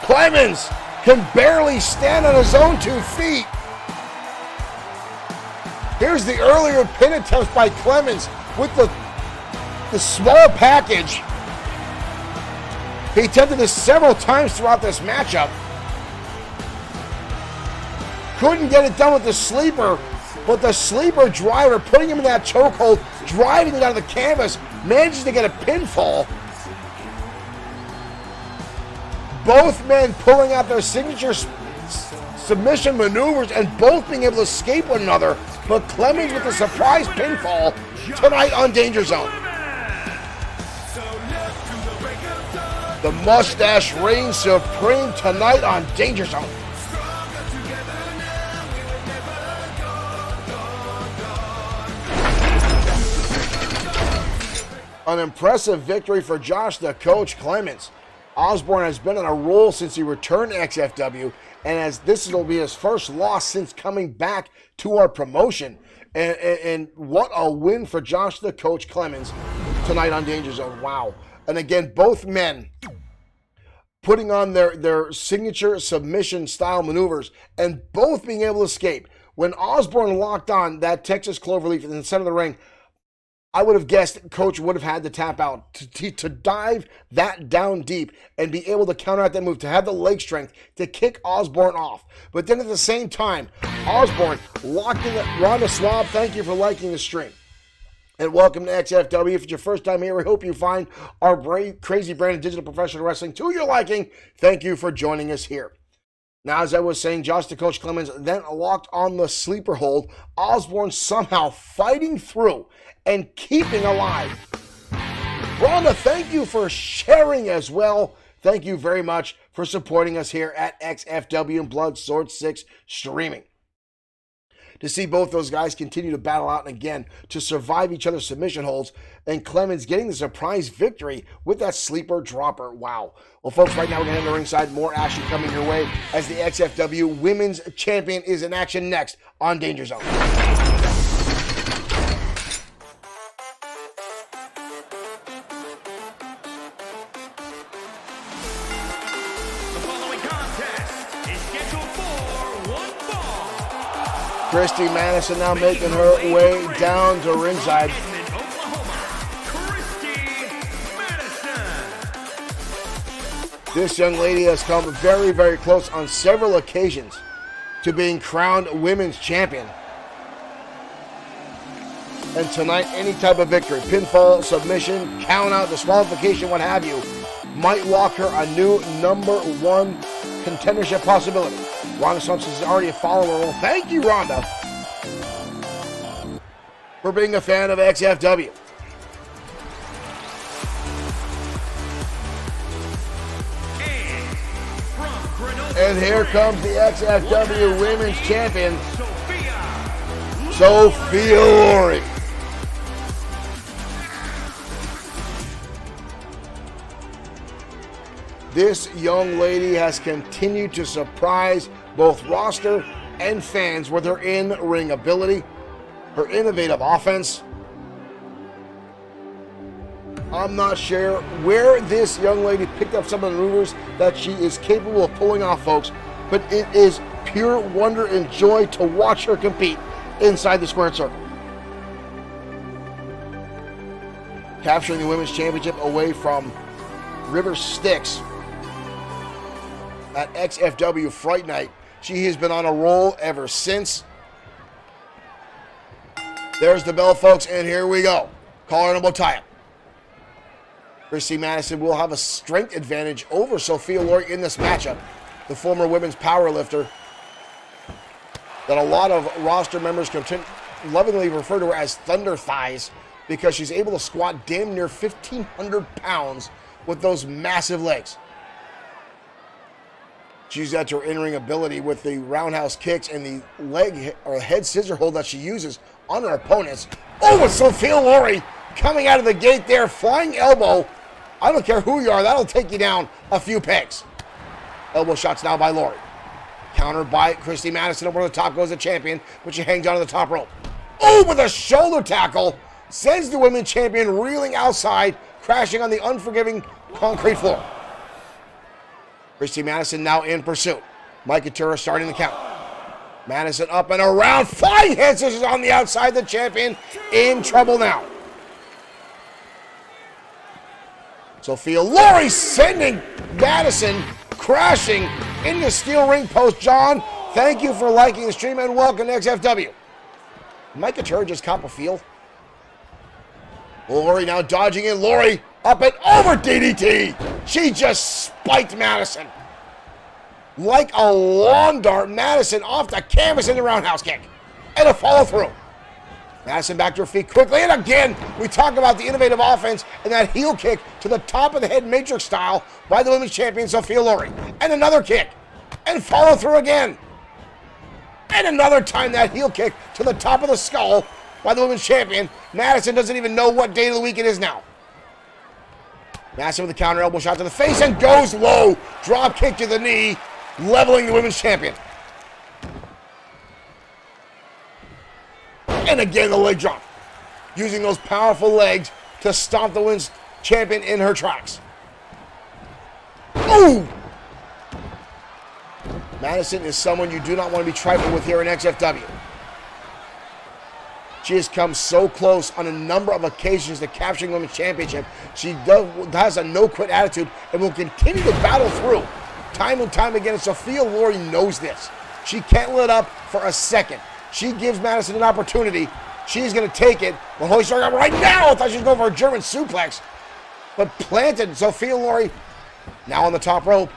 Clemens can barely stand on his own 2 feet. Here's the earlier pin attempt by Clemens with the small package. He attempted this several times throughout this matchup. Couldn't get it done with the sleeper, but the sleeper driver, putting him in that chokehold, driving it out of the canvas, manages to get a pinfall. Both men pulling out their signature submission maneuvers and both being able to escape one another, but Clemens with a surprise pinfall tonight on Danger Zone. The mustache reigns supreme tonight on Danger Zone. An impressive victory for Josh the Coach Clemens. Osborne has been on a roll since he returned to XFW, and as this will be his first loss since coming back to our promotion. And what a win for Josh the Coach Clemens tonight on Danger Zone. Wow. And again, both men putting on their signature submission style maneuvers and both being able to escape. When Osborne locked on that Texas Cloverleaf in the center of the ring, I would have guessed Coach would have had to tap out to dive that down deep and be able to counter out that move, to have the leg strength to kick Osborne off. But then at the same time, Osborne locked in. Rhonda Swab, thank you for liking the stream. And welcome to XFW. If it's your first time here, we hope you find our crazy brand of digital professional wrestling to your liking. Thank you for joining us here. Now, as I was saying, Josh the Coach Clemens then locked on the sleeper hold. Osborne somehow fighting through and keeping alive. Rhonda, thank you for sharing as well. Thank you very much for supporting us here at XFW and Bloodsword6 Streaming. To see both those guys continue to battle out and again to survive each other's submission holds, and Clemens getting the surprise victory with that sleeper dropper. Wow. Well, folks, right now we're going to head to the ringside. More action coming your way as the XFW Women's Champion is in action next on Danger Zone. Christy Madison now making her way down to ringside. This young lady has come very, very close on several occasions to being crowned Women's Champion. And tonight, any type of victory, pinfall, submission, count out, disqualification, what have you, might lock her a new #1 contendership possibility. Rhonda Thompson is already a follower. Well, thank you, Rhonda, for being a fan of XFW. And here comes the XFW Women's Champion, Sophia Loring. This young lady has continued to surprise both roster and fans with her in-ring ability, her innovative offense. I'm not sure where this young lady picked up some of the maneuvers that she is capable of pulling off, folks, but it is pure wonder and joy to watch her compete inside the squared circle. Capturing the Women's Championship away from River Styx at XFW Fright Night. She has been on a roll ever since. There's the bell, folks, and here we go. Collar and elbow tie-up. Christy Madison will have a strength advantage over Sophia Loring in this matchup. The former women's powerlifter that a lot of roster members lovingly refer to her as Thunder Thighs because she's able to squat damn near 1,500 pounds with those massive legs. She's got her in-ring ability with the roundhouse kicks and the leg or head scissor hold that she uses on her opponents. Oh, with Sophia Loring coming out of the gate there, flying elbow I don't care who you are. That'll take you down a few pegs. Elbow shots now by Lori. Countered by Christy Madison. Over the top goes the champion, but she hangs onto the top rope. Oh, with a shoulder tackle. Sends the women's champion reeling outside, crashing on the unforgiving concrete floor. Christy Madison now in pursuit. Mike Couture starting the count. Madison up and around. Flying head scissors on the outside. The champion in trouble now. Sophia Lori sending Madison crashing into steel ring post. John, thank you for liking the stream and welcome to XFW. Mike Couture just cop a feel. Lori now dodging in. Lori up and over DDT. She just spiked Madison. Like a lawn dart, Madison off the canvas in the roundhouse kick. And a follow through. Madison back to her feet quickly. And again, we talk about the innovative offense and that heel kick to the top of the head matrix style by the women's champion, Sophia Lori. And another kick. And follow through again. And another time that heel kick to the top of the skull by the women's champion. Madison doesn't even know what day of the week it is now. Madison with a counter elbow shot to the face and goes low. Drop kick to the knee, leveling the women's champion. And again, the leg drop. Using those powerful legs to stomp the women's champion in her tracks. Ooh! Madison is someone you do not want to be trifled with here in XFW. She has come so close on a number of occasions to capturing the women's championship. She has a no-quit attitude and will continue to battle through time and time again. And Sophia Lori knows this. She can't let up for a second. She gives Madison an opportunity. She's going to take it. Well, holy shit, right now, I thought she was going for a German suplex. But planted. Sophia Lori now on the top rope.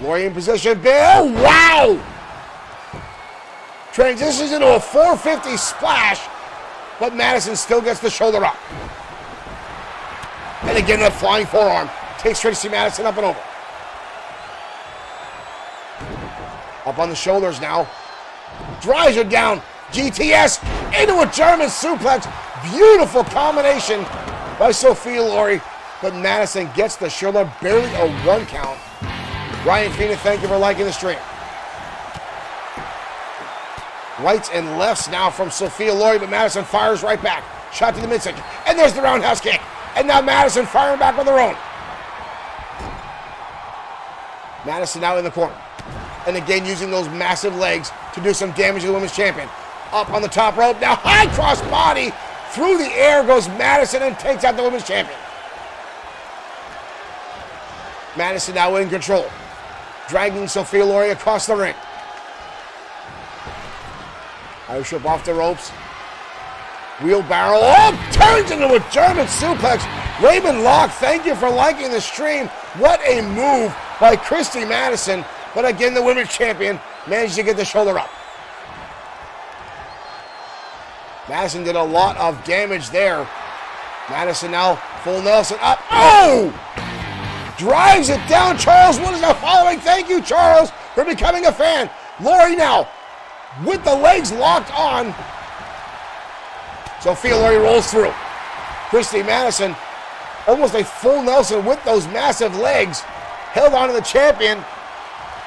Lori in position. Oh, wow! Transitions into a 450 splash, but Madison still gets the shoulder up. And again, that flying forearm takes Tracy Madison up and over. Up on the shoulders now. Drives her down. GTS into a German suplex. Beautiful combination by Sophia Lori, but Madison gets the shoulder, barely a 1 count. Ryan Fina, thank you for liking the stream. Rights and lefts now from Sophia Lori, but Madison fires right back. Shot to the midsection. And there's the roundhouse kick. And now Madison firing back with her own. Madison now in the corner. And again using those massive legs to do some damage to the women's champion. Up on the top rope. Now high cross body. Through the air goes Madison and takes out the women's champion. Madison now in control. Dragging Sophia Lori across the ring. Irish whip off the ropes. Wheelbarrow. Oh, turns into a German suplex. Raymond Locke, thank you for liking the stream. What a move by Christy Madison. But again, the women's champion managed to get the shoulder up. Madison did a lot of damage there. Madison now full Nelson up. Oh! Drives it down. Charles Wood is now following. Thank you, Charles, for becoming a fan. Lori now with the legs locked on. Sophia Lori rolls through. Christy Madison, almost a full Nelson with those massive legs, held on to the champion.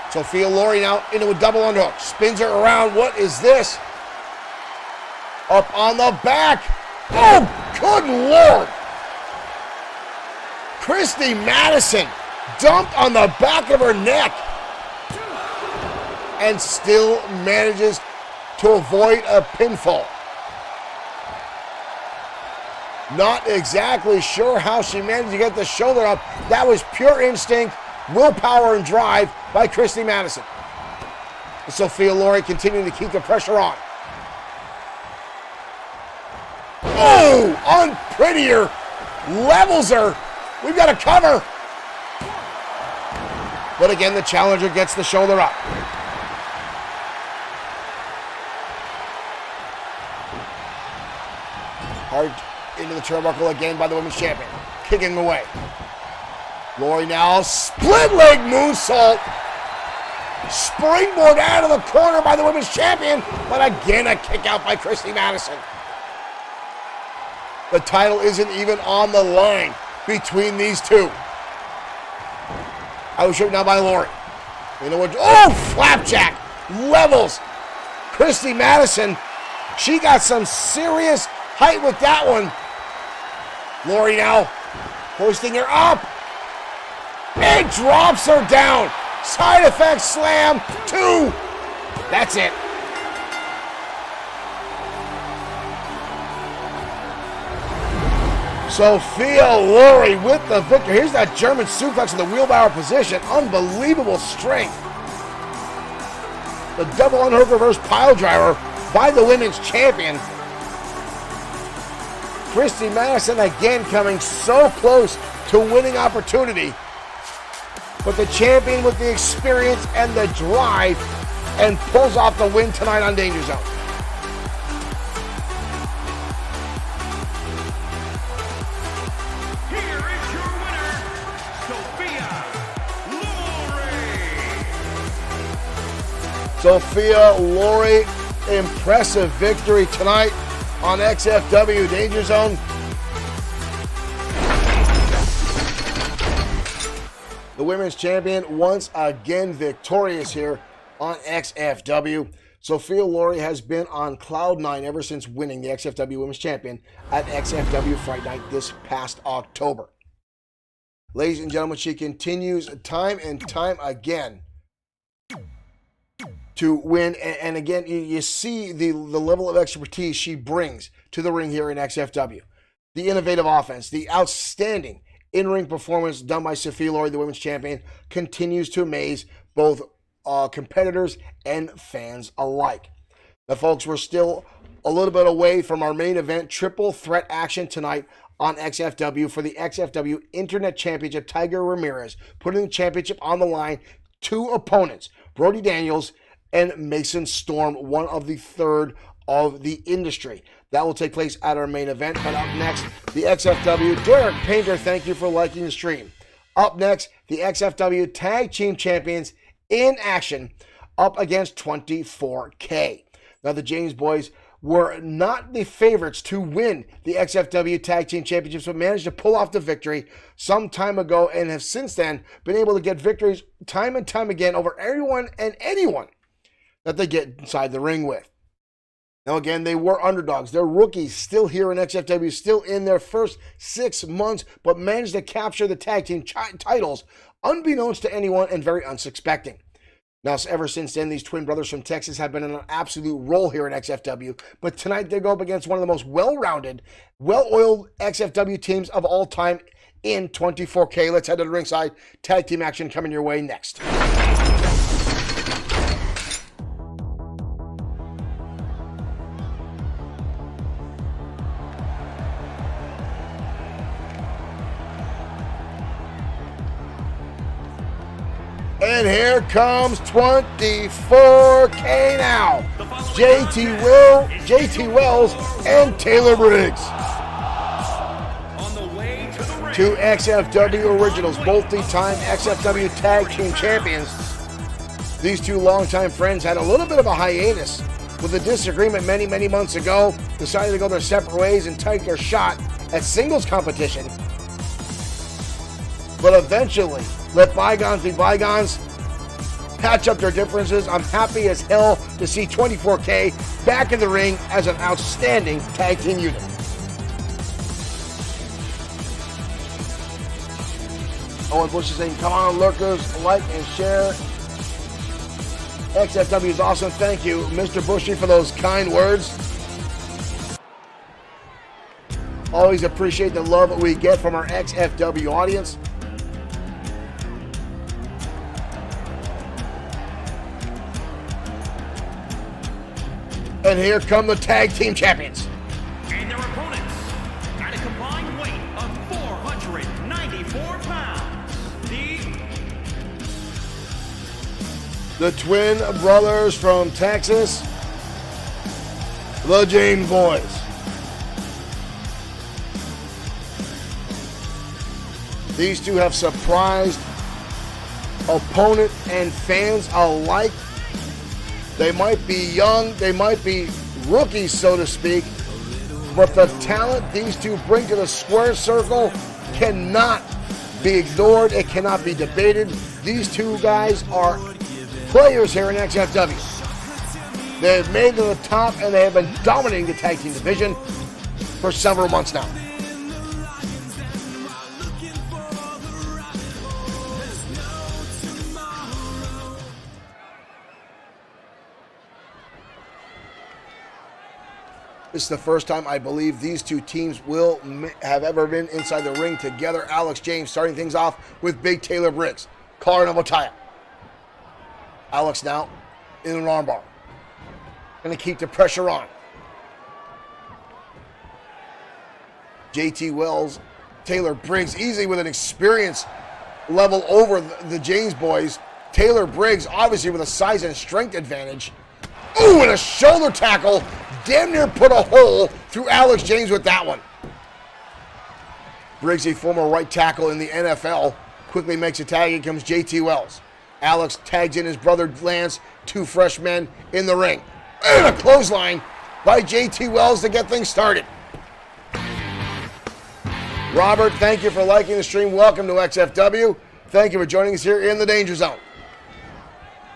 Sophia Lori now into a double underhook. Spins her around. What is this? Up on the back. Oh, good Lord. Christy Madison dumped on the back of her neck and still manages to avoid a pinfall. Not exactly sure how she managed to get the shoulder up. That was pure instinct, willpower, and drive by Christy Madison. And Sophia Lori continuing to keep the pressure on. Oh, unprettier. Levels her. We've got a cover. But again, the challenger gets the shoulder up. Hard into the turnbuckle again by the women's champion. Kicking away. Lori now split leg moonsault. Springboard out of the corner by the women's champion. But again, a kick out by Christy Madison. The title isn't even on the line. between these two. I was shot now by Lori. You know what? Oh, flapjack levels Christy Madison. She got some serious height with that one. Lori now hoisting her up. It drops her down. Side effect slam, 2. That's it. Sophia Lori with the victory. Here's that German suplex in the wheelbarrow position. Unbelievable strength. The double unhook reverse pile driver by the women's champion. Christy Madison again coming so close to winning opportunity. But the champion with the experience and the drive and pulls off the win tonight on Danger Zone. Here is your winner, Sophia Lori. Sophia Lori, impressive victory tonight on XFW Danger Zone. The women's champion once again victorious here on XFW. Sophia Lori has been on cloud 9 ever since winning the XFW Women's Champion at XFW Fright Night this past October. Ladies and gentlemen, she continues time and time again to win. And again, you see the level of expertise she brings to the ring here in XFW. The innovative offense, the outstanding in-ring performance done by Sophia Lori, the women's champion, continues to amaze both competitors and fans alike. Now, folks, we're still a little bit away from our main event, triple threat action tonight on XFW for the XFW Internet Championship. Tiger Ramirez putting the championship on the line. 2 opponents, Brody Daniels and Mason Storm, one of the third of the industry. That will take place at our main event. But up next, the XFW. Derek Painter, thank you for liking the stream. Up next, the XFW Tag Team Champions in action up against 24K. Now, the James boys were not the favorites to win the XFW Tag Team Championships, but managed to pull off the victory some time ago and have since then been able to get victories time and time again over everyone and anyone that they get inside the ring with. Now, again, they were underdogs. They're rookies still here in XFW, still in their first 6 months, but managed to capture the tag team titles unbeknownst to anyone and very unsuspecting. Now, ever since then, these twin brothers from Texas have been in an absolute roll here in XFW, but tonight they go up against one of the most well-rounded, well-oiled XFW teams of all time in 24K. Let's head to the ringside. Tag team action coming your way next. And here comes 24K now. JT Wells and Taylor Briggs. On the way to the ring. 2 XFW originals, multi-time XFW Tag Team Champions. These 2 longtime friends had a little bit of a hiatus with a disagreement many months ago, decided to go their separate ways and take their shot at singles competition. But eventually, let bygones be bygones, patch up their differences. I'm happy as hell to see 24K back in the ring as an outstanding tag team unit. Owen Bush is saying, come on, lurkers, like and share. XFW is awesome. Thank you, Mr. Bushy, for those kind words. Always appreciate the love that we get from our XFW audience. And here come the tag team champions. And their opponents, at a combined weight of 494 pounds, the twin brothers from Texas, the James boys. These 2 have surprised opponent and fans alike. They might be young, they might be rookies, so to speak, but the talent these 2 bring to the square circle cannot be ignored. It cannot be debated. These two guys are players here in XFW. They've made it to the top, and they have been dominating the tag team division for several months now. This is the first time I believe these two teams will have ever been inside the ring together. Alex James starting things off with Big Taylor Briggs. Collar number tie. Alex now in an armbar. Going to keep the pressure on. JT Wells, Taylor Briggs, easily with an experience level over the James boys. Taylor Briggs, obviously with a size and strength advantage. Ooh, and a shoulder tackle. Damn near put a hole through Alex James with that one. Briggs, a former right tackle in the NFL, quickly makes a tag. In comes JT Wells. Alex tags in his brother Lance, two fresh men in the ring. And a clothesline by JT Wells to get things started. Robert, thank you for liking the stream. Welcome to XFW. Thank you for joining us here in the Danger Zone.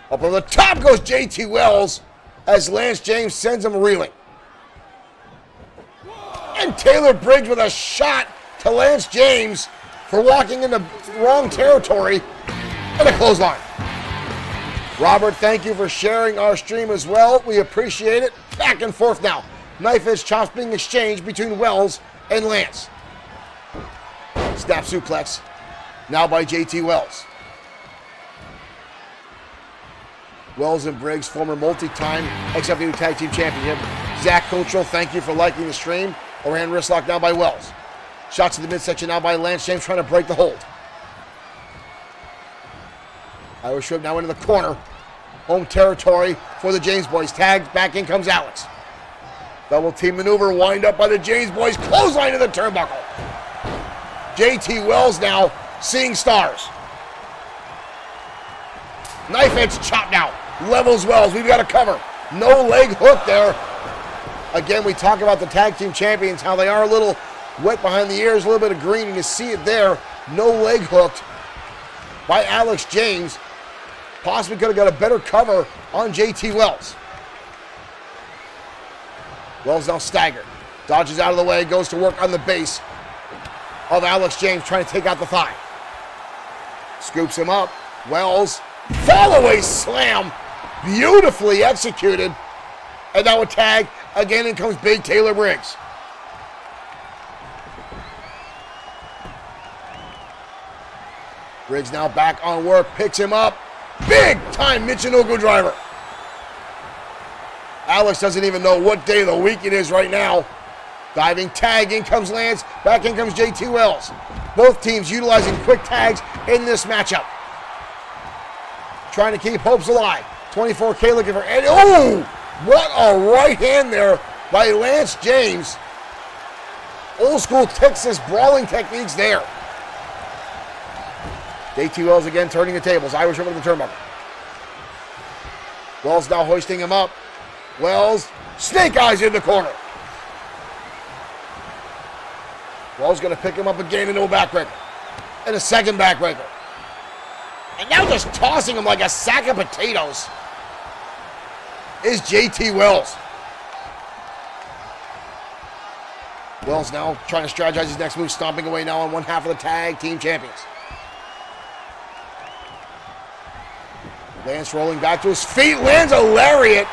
Up on the top goes JT Wells as Lance James sends him reeling. And Taylor Briggs with a shot to Lance James for walking into wrong territory, and a clothesline. Robert, thank you for sharing our stream as well. We appreciate it. Back and forth now. Knife edge chops being exchanged between Wells and Lance. Snap suplex now by JT Wells. Wells and Briggs, former multi-time XFW Tag Team Championship. Zach Cotrell, thank you for liking the stream. Overhand wrist lock now by Wells. Shots to the midsection now by Lance James trying to break the hold. Irish whip now into the corner. Home territory for the James boys. Tagged, back in comes Alex. Double team maneuver, wind up by the James boys. Clothesline to the turnbuckle. JT Wells now seeing stars. Knife edge chop now. Levels Wells. We've got to cover. No leg hook there. Again, we talk about the tag team champions, how they are a little wet behind the ears, a little bit of green, and you see it there. No leg hooked by Alex James. Possibly could have got a better cover on JT Wells. Wells now staggered. Dodges out of the way, goes to work on the base of Alex James, trying to take out the thigh. Scoops him up. Wells, fall away slam. Beautifully executed. And now a tag. Again, in comes Big Taylor Briggs. Briggs now back on work, picks him up. Big time Michinoku driver. Alex doesn't even know what day of the week it is right now. Diving tag, in comes Lance, back in comes JT Wells. Both teams utilizing quick tags in this matchup. Trying to keep hopes alive. 24K looking for Eddie. Oh! What a right hand there by Lance James. Old school Texas brawling techniques there. JT Wells again turning the tables. Irish whip to the turnbuckle. Wells now hoisting him up. Wells, snake eyes in the corner. Wells going to pick him up again into a backbreaker. And a second backbreaker. And now just tossing him like a sack of potatoes is JT Wells. Wells now trying to strategize his next move, stomping away now on one half of the tag team champions. Lance rolling back to his feet, lands a lariat.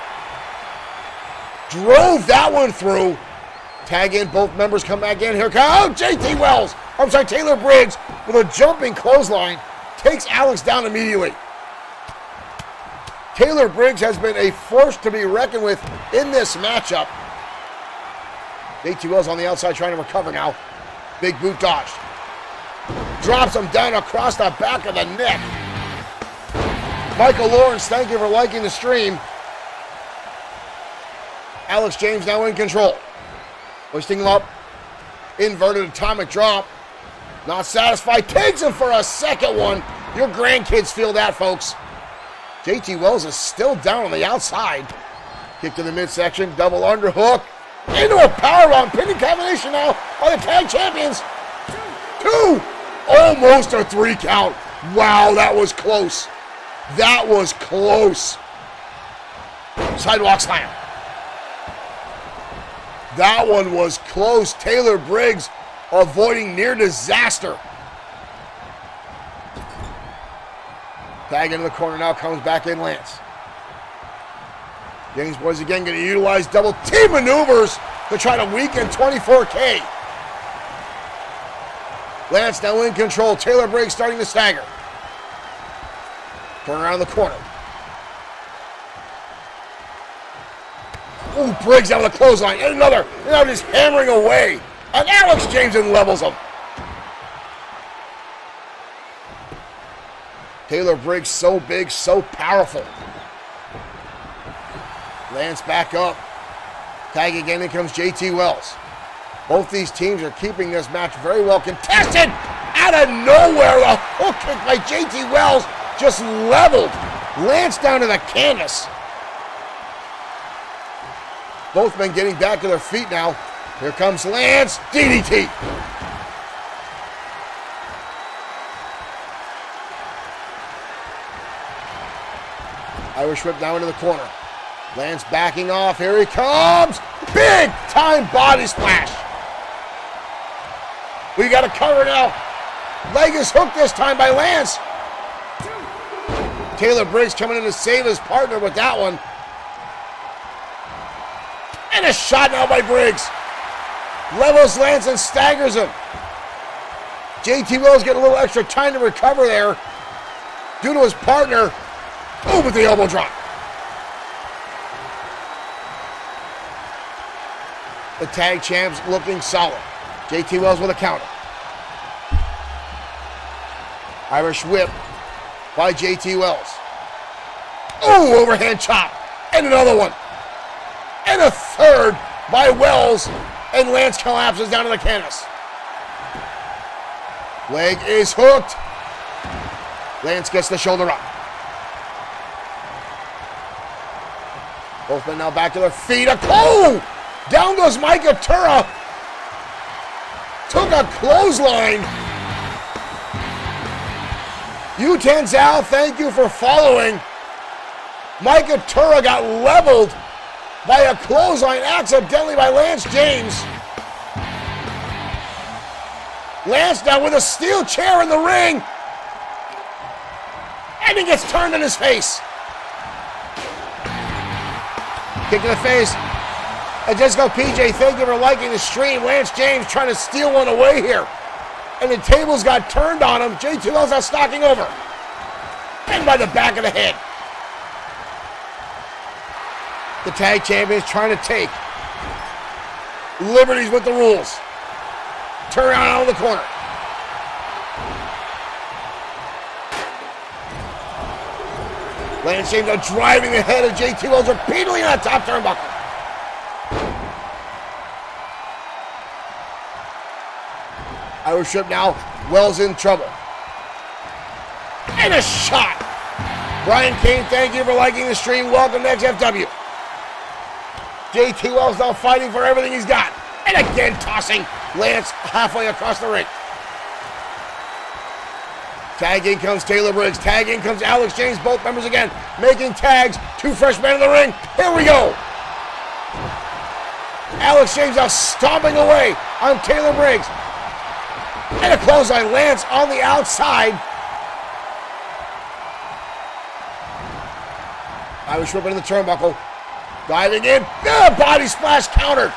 Drove that one through. Tag in, both members come back in. Here comes JT Wells. I'm sorry, Taylor Briggs with a jumping clothesline. Takes Alex down immediately. Taylor Briggs has been a force to be reckoned with in this matchup. JT Wells on the outside trying to recover now. Big boot dodge. Drops him down across the back of the neck. Michael Lawrence, thank you for liking the stream. Alex James now in control. Hoisting him up. Inverted atomic drop. Not satisfied. Takes him for a second one. Your grandkids feel that, folks. JT Wells is still down on the outside. Kick to the midsection. Double underhook. Into a powerbomb. Pinning combination now by the tag champions. 2. Almost a 3 count. Wow, that was close. That was close. Sidewalk slam. That one was close. Taylor Briggs avoiding near disaster. Tag into the corner now, comes back in Lance. James boys again going to utilize double team maneuvers to try to weaken 24K. Lance now in control. Taylor Briggs starting to stagger. Turn around the corner. Ooh, Briggs out with a clothesline. And another. And now just hammering away. And Alex James and levels him. Taylor Briggs so big, so powerful. Lance back up. Tag again, in comes JT Wells. Both these teams are keeping this match very well contested. Out of nowhere, a hook kick by JT Wells just leveled Lance down to the canvas. Both men getting back to their feet now. Here comes Lance, DDT. Irish whip down into the corner. Lance backing off. Here he comes. Big time body splash. We got a cover now. Leg is hooked this time by Lance. Taylor Briggs coming in to save his partner with that one. And a shot now by Briggs. Levels Lance and staggers him. JT Wells getting a little extra time to recover there due to his partner. Oh, with the elbow drop. The tag champs looking solid. JT Wells with a counter. Irish whip by JT Wells. Oh, overhand chop. And another one. And a third by Wells. And Lance collapses down to the canvas. Leg is hooked. Lance gets the shoulder up. Both men now back to their feet. Oh! Down goes Mike Atura. Took a clothesline. Utanzal, thank you for following. Mike Atura got leveled by a clothesline accidentally by Lance James. Lance now with a steel chair in the ring. And he gets turned in his face. Kick to the face. And just go PJ, thank you for liking the stream. Lance James trying to steal one away here. And the tables got turned on him. JT Wells out knocking over. And by the back of the head. The tag champions trying to take liberties with the rules. Turn around out of the corner. Lance James now driving the head of JT Wells repeatedly on the top turnbuckle. Irish whip now. Wells in trouble. And a shot. Brian Kane, thank you for liking the stream. Welcome to XFW. JT Wells now fighting for everything he's got. And again tossing Lance halfway across the ring. Tag in comes Taylor Briggs. Tag in comes Alex James. Both members again making tags. 2 fresh men in the ring. Here we go. Alex James now stomping away on Taylor Briggs. And a clothesline. Lance on the outside. Irish whip into the turnbuckle. Diving in. Body splash countered.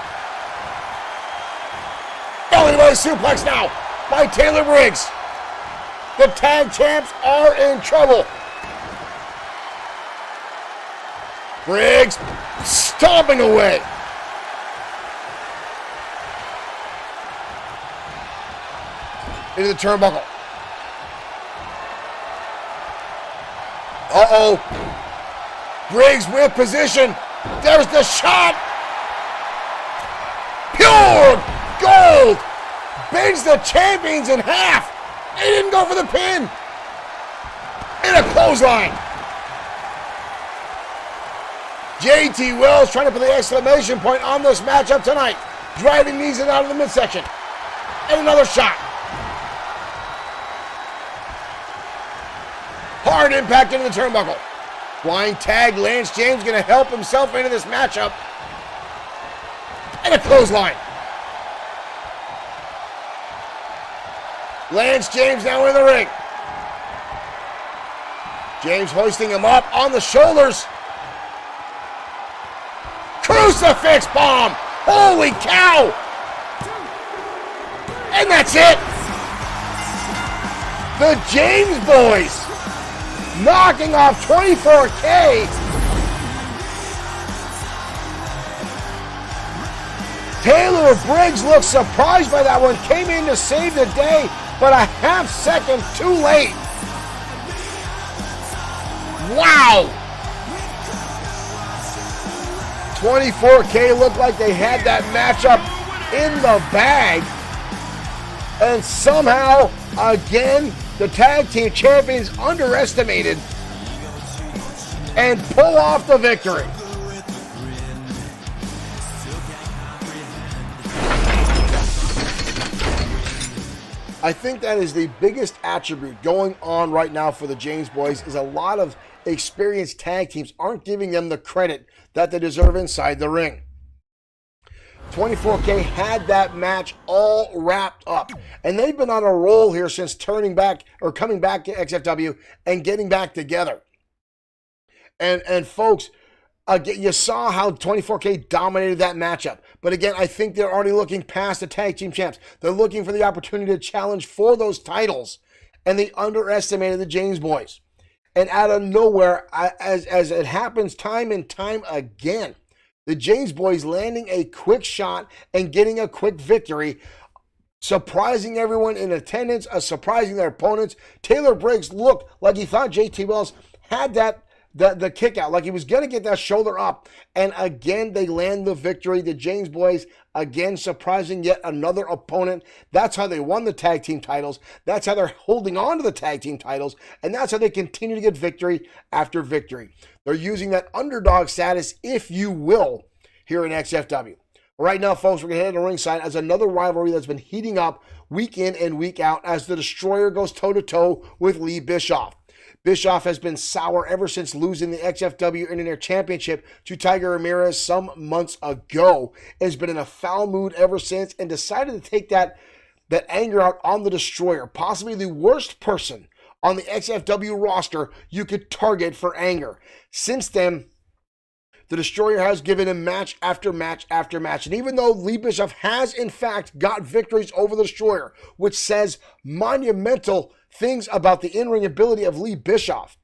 Belly to suplex now by Taylor Briggs. The tag champs are in trouble. Briggs stomping away. Into the turnbuckle. Uh-oh. Briggs with position. There's the shot. Pure gold. Bends the champions in half. They didn't go for the pin. And a clothesline. JT Wells trying to put the exclamation point on this matchup tonight. Driving knees in out of the midsection. And another shot. Hard impact into the turnbuckle. Flying tag, Lance James going to help himself into this matchup. And a clothesline. Lance James now in the ring. James hoisting him up on the shoulders. Crucifix bomb! Holy cow! And that's it! The James boys knocking off 24K. Taylor Briggs looked surprised by that one. Came in to save the day, but a half second too late. Wow! 24K looked like they had that matchup in the bag. And somehow, again, the tag team champions underestimated and pull off the victory. I think that is the biggest attribute going on right now for the James boys, is a lot of experienced tag teams aren't giving them the credit that they deserve inside the ring. 24K had that match all wrapped up, and they've been on a roll here since coming back to XFW and getting back together. And folks, again, you saw how 24K dominated that matchup. But again, I think they're already looking past the tag team champs. They're looking for the opportunity to challenge for those titles, and they underestimated the James boys. And out of nowhere, as it happens time and time again, the James boys landing a quick shot and getting a quick victory, surprising everyone in attendance, surprising their opponents. Taylor Briggs looked like he thought JT Wells had the kick out, like he was going to get that shoulder up. And again, they land the victory. The James boys, again, surprising yet another opponent. That's how they won the tag team titles. That's how they're holding on to the tag team titles. And that's how they continue to get victory after victory. They're using that underdog status, if you will, here in XFW. Right now, folks, we're going to head to ringside as another rivalry that's been heating up week in and week out as the Destroyer goes toe-to-toe with Lee Bischoff. Bischoff has been sour ever since losing the XFW Internet Championship to Tiger Ramirez some months ago. Has been in a foul mood ever since and decided to take that anger out on the Destroyer, possibly the worst person on the XFW roster you could target for anger. Since then, the Destroyer has given him match after match after match. And even though Lee Bischoff has, in fact, got victories over the Destroyer, which says monumental things about the in-ring ability of Lee Bischoff,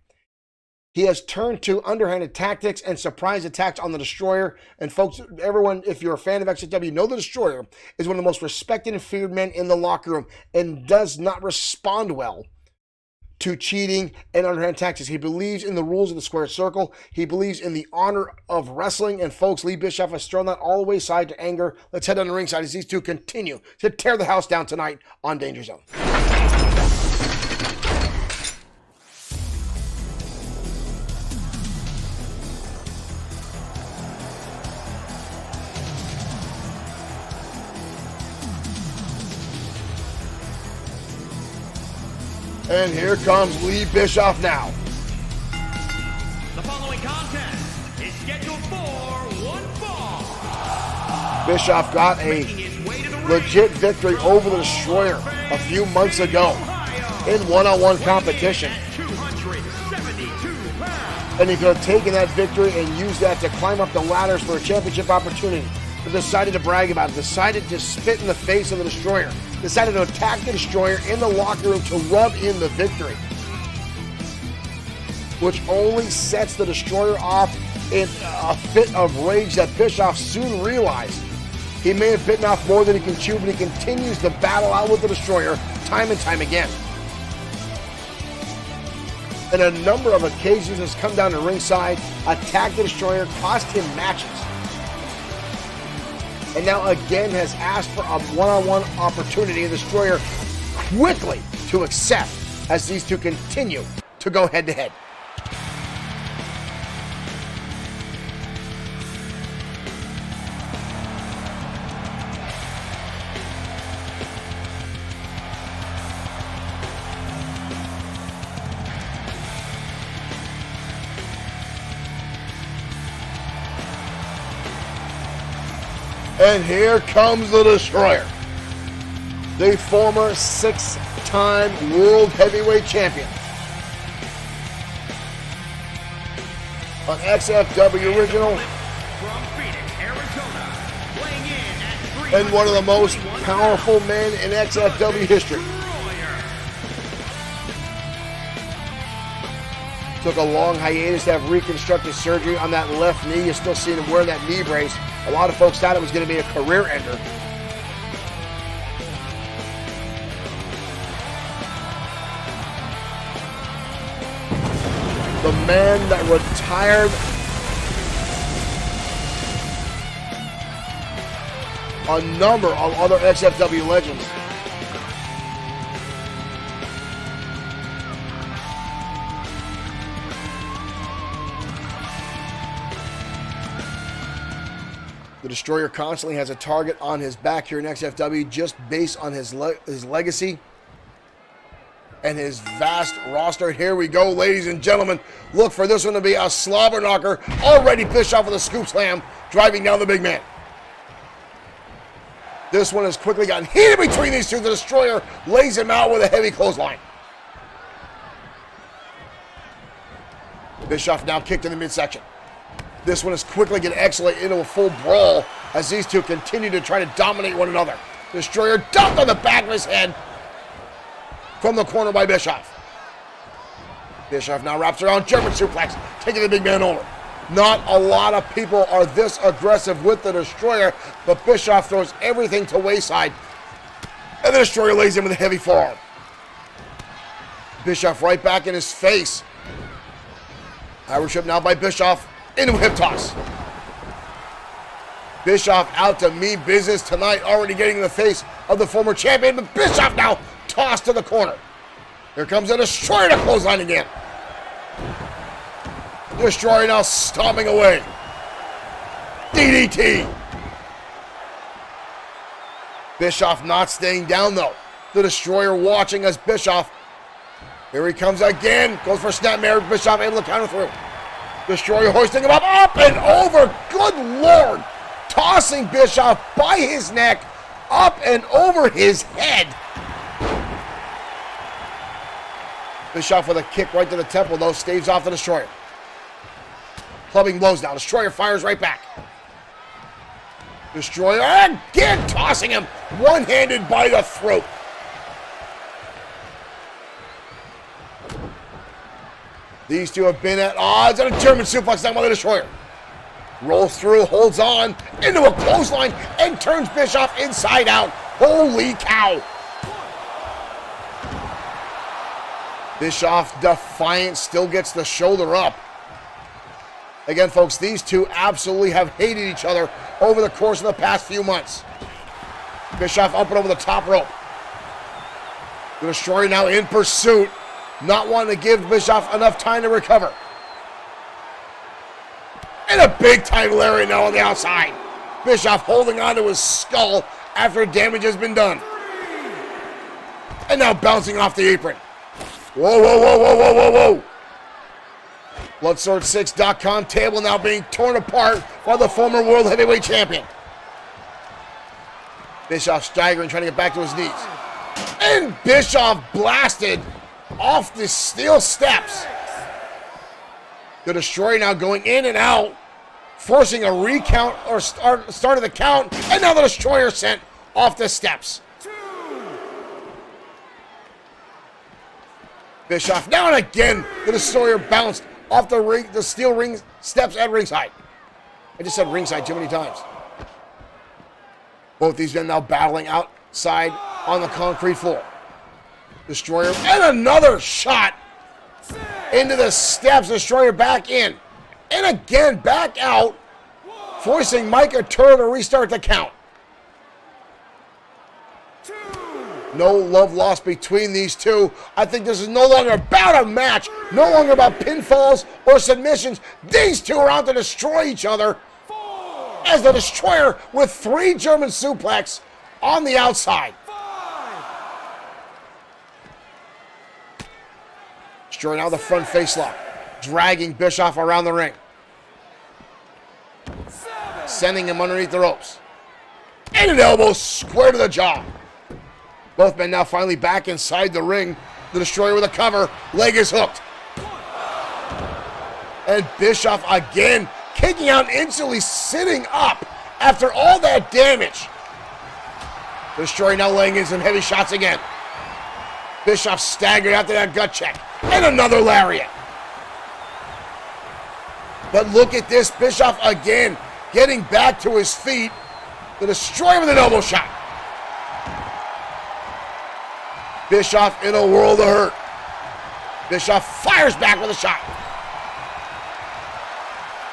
he has turned to underhanded tactics and surprise attacks on the Destroyer. And folks, everyone, if you're a fan of XFW, you know the Destroyer is one of the most respected and feared men in the locker room and does not respond well to cheating and underhand tactics. He believes in the rules of the square circle. He believes in the honor of wrestling. And folks, Lee Bischoff has thrown that all the way aside to anger. Let's head down the ringside as these two continue to tear the house down tonight on Danger Zone. And here comes Lee Bischoff now. The following contest is scheduled for one fall. Bischoff got a legit victory over the Destroyer a few months ago in one-on-one competition. And he could have taken that victory and used that to climb up the ladders for a championship opportunity. But decided to brag about it, decided to spit in the face of the Destroyer, decided to attack the Destroyer in the locker room to rub in the victory, which only sets the Destroyer off in a fit of rage that Bischoff soon realized he may have bitten off more than he can chew, but he continues to battle out with the Destroyer time and time again. In a number of occasions has come down to ringside, attacked the Destroyer, cost him matches, and now again has asked for a one-on-one opportunity, and the Destroyer quickly to accept as these two continue to go head-to-head. And here comes the Destroyer. The former 6-time World Heavyweight Champion. An XFW original. From Phoenix, Arizona, weighing in at And one of the most powerful men in XFW history. Took a long hiatus to have reconstructive surgery on that left knee. You're still seeing him wear that knee brace. A lot of folks thought it was going to be a career ender. The man that retired a number of other XFW legends. The Destroyer constantly has a target on his back here in XFW just based on his legacy and his vast roster. Here we go, ladies and gentlemen. Look for this one to be a slobber knocker. Already Bischoff with a scoop slam, driving down the big man. This one has quickly gotten heated between these two. The Destroyer lays him out with a heavy clothesline. Bischoff now kicked in the midsection. This one is quickly going to escalate into a full brawl as these two continue to try to dominate one another. Destroyer dumped on the back of his head from the corner by Bischoff. Bischoff now wraps around German suplex, taking the big man over. Not a lot of people are this aggressive with the Destroyer, but Bischoff throws everything to wayside, and the Destroyer lays him with a heavy forearm. Bischoff right back in his face. Irish whip now by Bischoff. Into a hip toss. Bischoff out to mean business tonight, already getting in the face of the former champion, but Bischoff now tossed to the corner. Here comes the Destroyer to clothesline again. Destroyer now stomping away. DDT. Bischoff not staying down though. The Destroyer watching as Bischoff. Here he comes again. Goes for snapmare. Bischoff able to counter through. Destroyer hoisting him up and over. Good Lord. Tossing Bischoff by his neck, up and over his head. Bischoff with a kick right to the temple, though, staves off the Destroyer. Clubbing blows now. Destroyer fires right back. Destroyer again tossing him one-handed by the throat. These two have been at odds, and a German suplex down by the Destroyer. Rolls through, holds on, into a clothesline, and turns Bischoff inside out. Holy cow. Bischoff, defiant, still gets the shoulder up. Again, folks, these two absolutely have hated each other over the course of the past few months. Bischoff up and over the top rope. The Destroyer now in pursuit. Not wanting to give Bischoff enough time to recover. And a big-time lariat now on the outside. Bischoff holding onto his skull after damage has been done. And now bouncing off the apron. Whoa, whoa, whoa, whoa, whoa, whoa, whoa. Bloodsword6.com table now being torn apart by the former World Heavyweight Champion. Bischoff staggering, trying to get back to his knees. And Bischoff blasted off the steel steps. The Destroyer now going in and out, forcing a recount or start of the count, and now the Destroyer sent off the steps. Bischoff now and again, the Destroyer bounced off the steel ring steps at ringside. I just said ringside too many times. Both these men now battling outside on the concrete floor. Destroyer, and another shot into the steps. Destroyer back in. And again, back out, forcing Mike Arturo to restart the count. No love lost between these two. I think this is no longer about a match, no longer about pinfalls or submissions. These two are out to destroy each other. As the Destroyer with 3 German suplex on the outside. Destroyer now the front face lock, dragging Bischoff around the ring. Sending him underneath the ropes. And an elbow square to the jaw. Both men now finally back inside the ring. The Destroyer with a cover. Leg is hooked. And Bischoff again kicking out, instantly sitting up after all that damage. The Destroyer now laying in some heavy shots again. Bischoff staggered after that gut check. And another lariat. But look at this. Bischoff again getting back to his feet. The Destroyer with an elbow shot. Bischoff in a world of hurt. Bischoff fires back with a shot.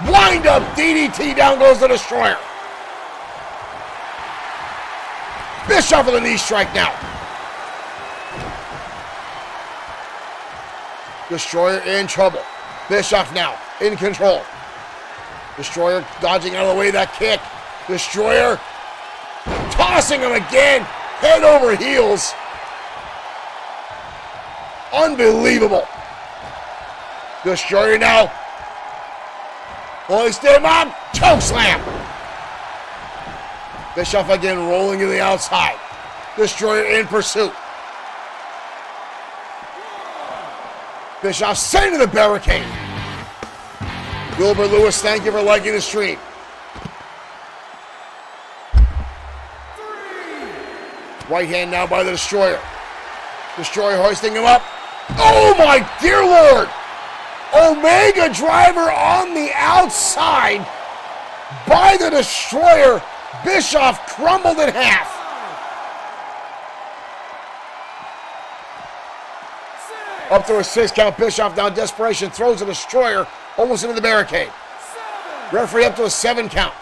Wind up DDT, down goes the Destroyer. Bischoff with a knee strike now. Destroyer in trouble. Bischoff now in control. Destroyer dodging out of the way of that kick. Destroyer tossing him again, head over heels. Unbelievable. Destroyer now hoist him up, choke slam. Bischoff again rolling to the outside. Destroyer in pursuit. Bischoff sent to the barricade. Wilbur Lewis, thank you for liking the stream. Right hand now by the Destroyer. Destroyer hoisting him up. Oh my dear Lord! Omega driver on the outside by the Destroyer. Bischoff crumbled in half. Up to a 6 count. Bischoff now in desperation throws the Destroyer almost into the barricade. Referee up to a 7 count.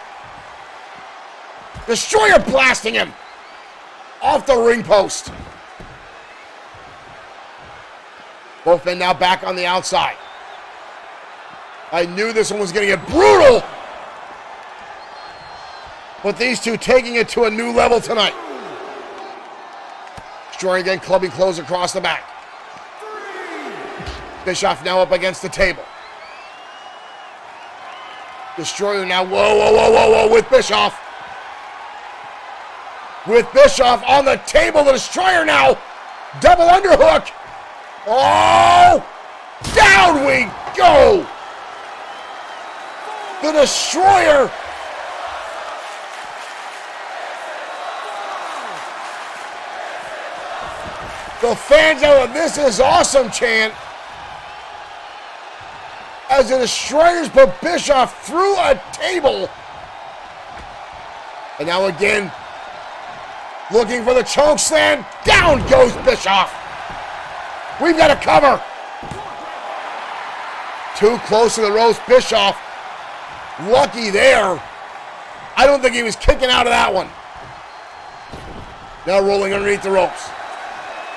Destroyer blasting him off the ring post. Both men now back on the outside. I knew this one was going to get brutal. But these two taking it to a new level tonight. Destroyer again clubbing close across the back. Bischoff now up against the table. Destroyer now, whoa, with Bischoff. With Bischoff on the table, the Destroyer now. Double underhook. Oh! Down we go! The Destroyer. The fans have a "This is awesome" chant as the Destroyers put Bischoff through a table. And now again, looking for the choke slam. Down goes Bischoff. We've got a cover. Too close to the ropes. Bischoff lucky there. I don't think he was kicking out of that one. Now rolling underneath the ropes.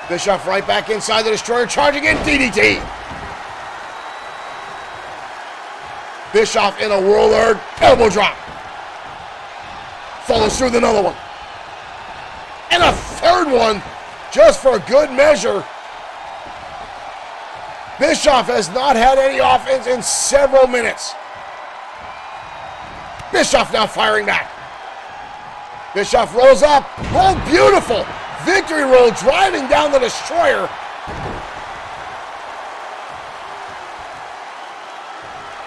Bischoff right back inside the Destroyer, charging in DDT. Bischoff in a whirl hurt, elbow drop. Follows through with another one. And a third one, just for good measure. Bischoff has not had any offense in several minutes. Bischoff now firing back. Bischoff rolls up. Oh, beautiful. Victory roll driving down the Destroyer.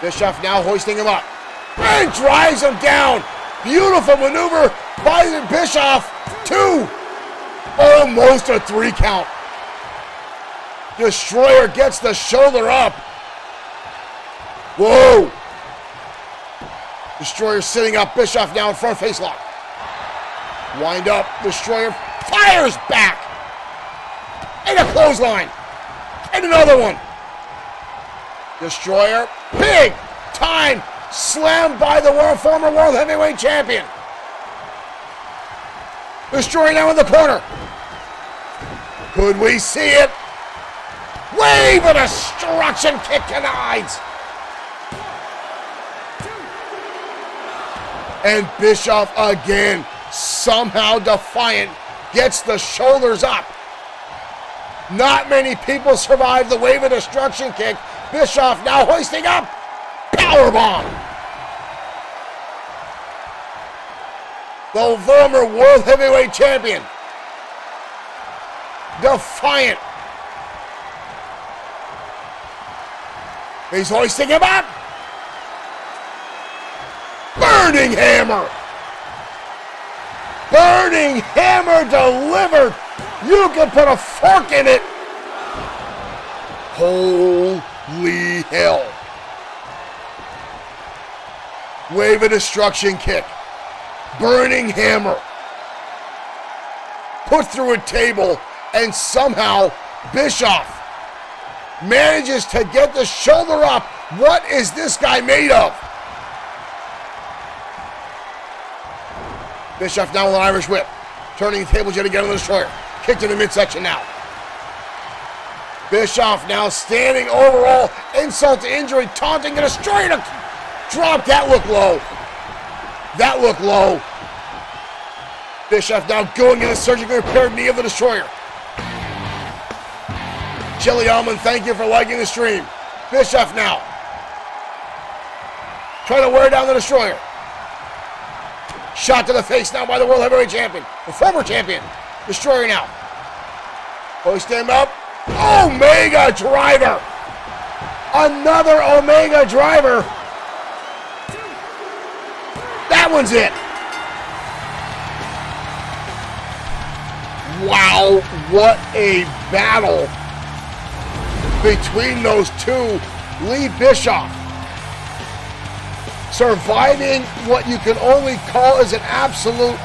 Bischoff now hoisting him up. And drives him down. Beautiful maneuver by Bischoff. 2. Almost a 3 count. Destroyer gets the shoulder up. Whoa. Destroyer sitting up. Bischoff now in front face lock. Wind up. Destroyer fires back. And a clothesline. And another one. Destroyer. Big time slam by the former World Heavyweight Champion. Destroyer now in the corner. Could we see it? Wave of destruction kick denied. And Bischoff again, somehow defiant, gets the shoulders up. Not many people survive the wave of destruction kick. Bischoff now hoisting up. Powerbomb. the former World Heavyweight Champion. Defiant. He's hoisting him up. Burning hammer. Burning hammer delivered. You can put a fork in it. Holy hell. Wave of destruction kick. Burning hammer. Put through a table, and somehow Bischoff manages to get the shoulder up. What is this guy made of? Bischoff now with an Irish whip. Turning the tables yet again on the destroyer. Kick to the midsection now. Bischoff now standing overall. Insult to injury. Taunting the destroyer to drop. That looked low. That looked low. Bischoff now going in a surgically repaired knee of the destroyer. Chili Almond, thank you for liking the stream. Bischoff now. Trying to wear down the destroyer. Shot to the face now by the World Heavyweight Champion. The former champion. Destroyer now. Hoist him up. Omega driver. Another Omega driver. That one's it. Wow, what a battle between those two. Lee Bischoff surviving what you can only call as an absolute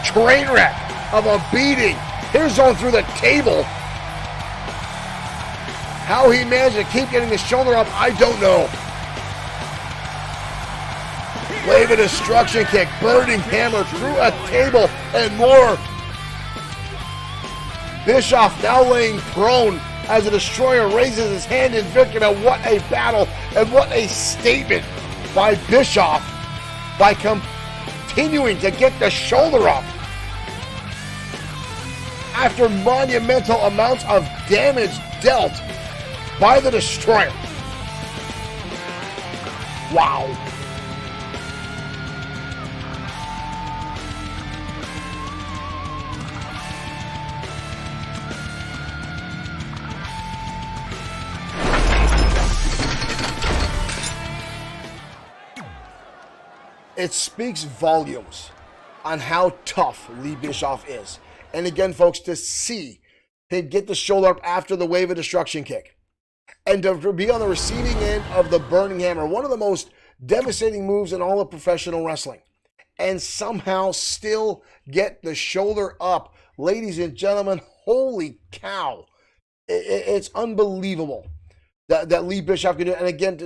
train wreck of a beating. Here's on through the table. How he managed to keep getting the shoulder up, I don't know. Wave of destruction kick, burning hammer through a table and more. Bischoff now laying prone as the destroyer raises his hand in victory. Now what a battle and what a statement by Bischoff by continuing to get the shoulder up after monumental amounts of damage dealt by the destroyer. Wow. It speaks volumes on how tough Lee Bischoff is. And again, folks, to see him get the shoulder up after the wave of destruction kick and to be on the receiving end of the burning hammer, one of the most devastating moves in all of professional wrestling, and somehow still get the shoulder up. Ladies and gentlemen, holy cow. It's unbelievable that Lee Bischoff can do it. And again,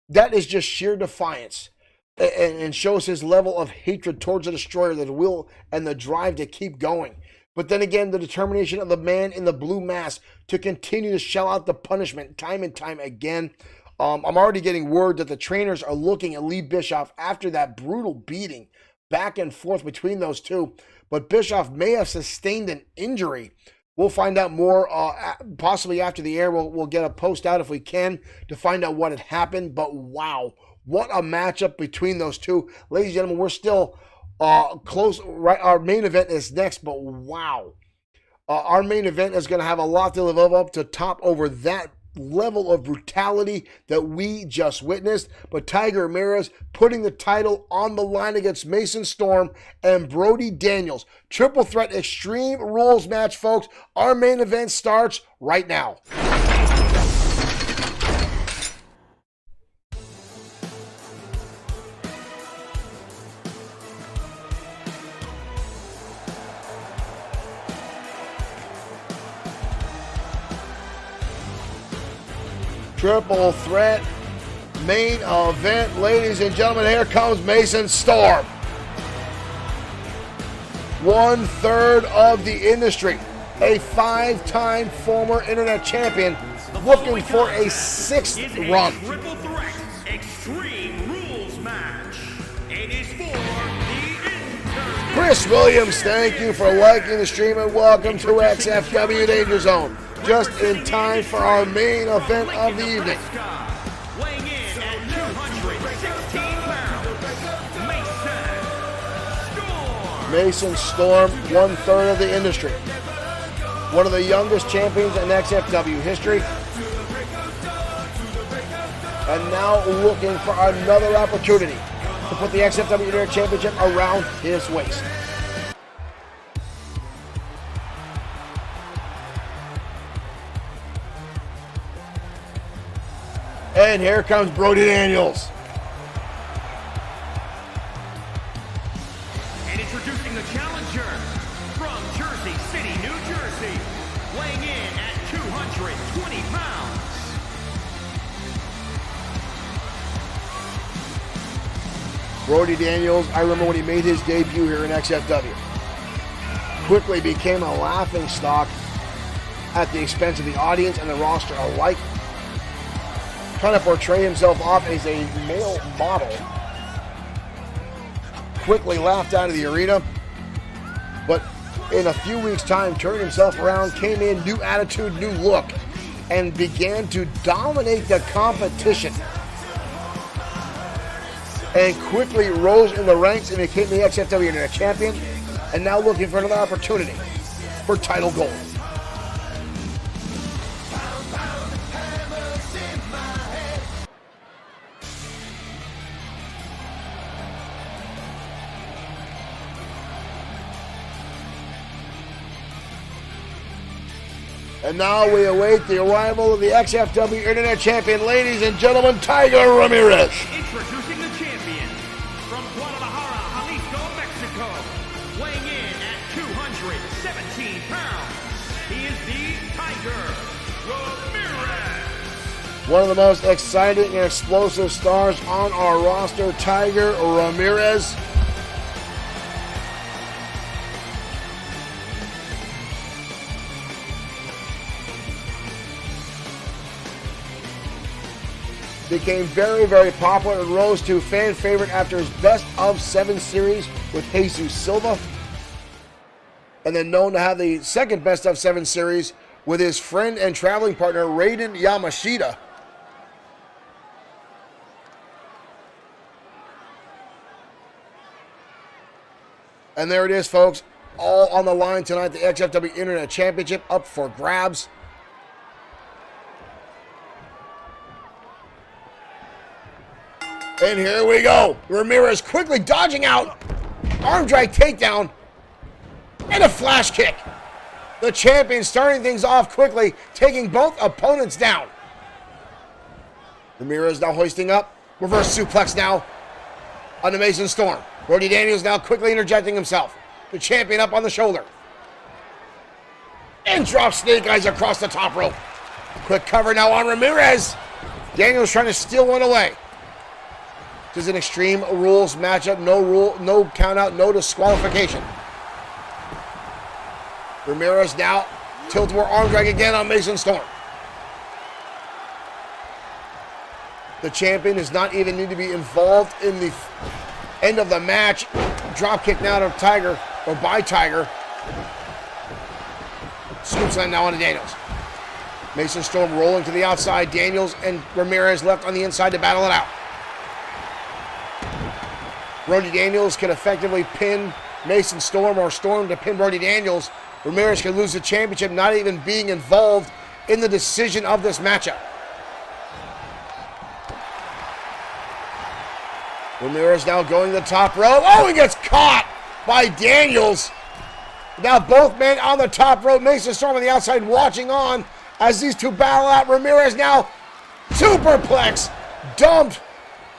that is just sheer defiance. And shows his level of hatred towards the destroyer, the will and the drive to keep going. But then again, the determination of the man in the blue mask to continue to shell out the punishment time and time again. I'm already getting word that the trainers are looking at Lee Bischoff after that brutal beating back and forth between those two. But Bischoff may have sustained an injury. We'll find out more possibly after the air. We'll get a post out if we can to find out what had happened. But wow. What a matchup between those two. Ladies and gentlemen, we're still close. Right, our main event is next, but wow. Our main event is going to have a lot to live up to top over that level of brutality that we just witnessed. But Tiger Ramirez putting the title on the line against Mason Storm and Brody Daniels. Triple threat Extreme Rules match, folks. Our main event starts right now. Triple threat main event, ladies and gentlemen. Here comes Mason Storm. 1/3 of the industry, a 5-time former internet champion, looking for a 6th run. Triple threat Extreme Rules match. It is for the Chris Williams, thank you for liking the stream and welcome to XFW Danger Zone. Just in time for our main event of the evening. Weighing in at 216 pounds, Mason Mason Storm, 1/3 of the industry. One of the youngest champions in XFW history. And now looking for another opportunity to put the XFW Internet Championship around his waist. And here comes Brody Daniels. And introducing the challenger from Jersey City, New Jersey, weighing in at 220 pounds. Brody Daniels, I remember when he made his debut here in XFW. Quickly became a laughing stock at the expense of the audience and the roster alike. Trying to portray himself off as a male model. Quickly laughed out of the arena, but in a few weeks' time turned himself around, came in, new attitude, new look, and began to dominate the competition. And quickly rose in the ranks and became the XFW Internet Champion, and now looking for another opportunity for title gold. And now we await the arrival of the XFW Internet Champion, ladies and gentlemen, Tiger Ramirez. Introducing the champion from Guadalajara, Jalisco, Mexico, weighing in at 217 pounds. He is the Tiger Ramirez. One of the most exciting and explosive stars on our roster, Tiger Ramirez. Became very, very popular and rose to fan favorite after his Best of 7 series with Jesus Silva. And then known to have the second Best of 7 series with his friend and traveling partner, Raiden Yamashita. And there it is, folks. All on the line tonight. The XFW Internet Championship up for grabs. And here we go. Ramirez quickly dodging out. Arm drag takedown. And a flash kick. The champion starting things off quickly, taking both opponents down. Ramirez now hoisting up. Reverse suplex now on the Mason Storm. Brody Daniels now quickly interjecting himself. The champion up on the shoulder. And drops snake eyes across the top rope. Quick cover now on Ramirez. Daniels trying to steal one away. This is an Extreme Rules matchup. No count out, no disqualification. Ramirez now tilt-a-whirl arm drag again on Mason Storm. The champion does not even need to be involved in the end of the match. Drop kick now to Tiger, or by Tiger. Scoop slam now on to Daniels. Mason Storm rolling to the outside. Daniels and Ramirez left on the inside to battle it out. Brody Daniels can effectively pin Mason Storm, or Storm to pin Brody Daniels. Ramirez can lose the championship, not even being involved in the decision of this matchup. Ramirez now going to the top rope. Oh, he gets caught by Daniels. Now both men on the top rope. Mason Storm on the outside watching on as these two battle out. Ramirez now superplex. Dumped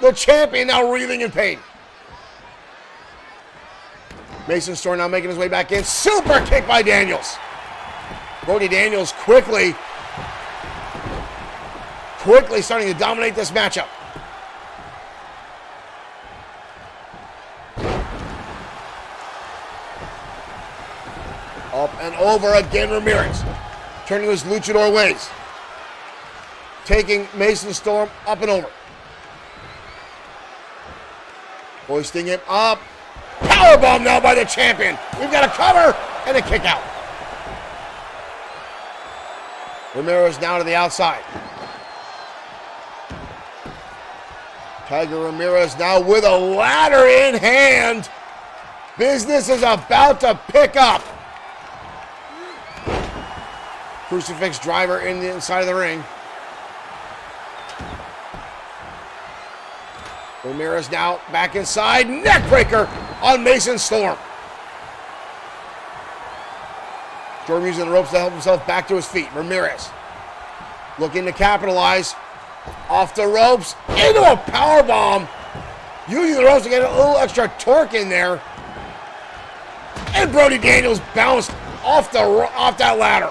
the champion, now writhing in pain. Mason Storm now making his way back in. Super kick by Daniels. Brody Daniels quickly starting to dominate this matchup. Up and over again, Ramirez. Turning his luchador ways. Taking Mason Storm up and over. Hoisting him up. Powerbomb now by the champion. We've got a cover and a kick out. Ramirez now to the outside. Tiger Ramirez now with a ladder in hand. Business is about to pick up. Crucifix driver in the inside of the ring. Ramirez now back inside. Neckbreaker on Mason Storm. Storm using the ropes to help himself back to his feet. Ramirez looking to capitalize. Off the ropes. Into a powerbomb. Using the ropes to get a little extra torque in there. And Brody Daniels bounced off that ladder.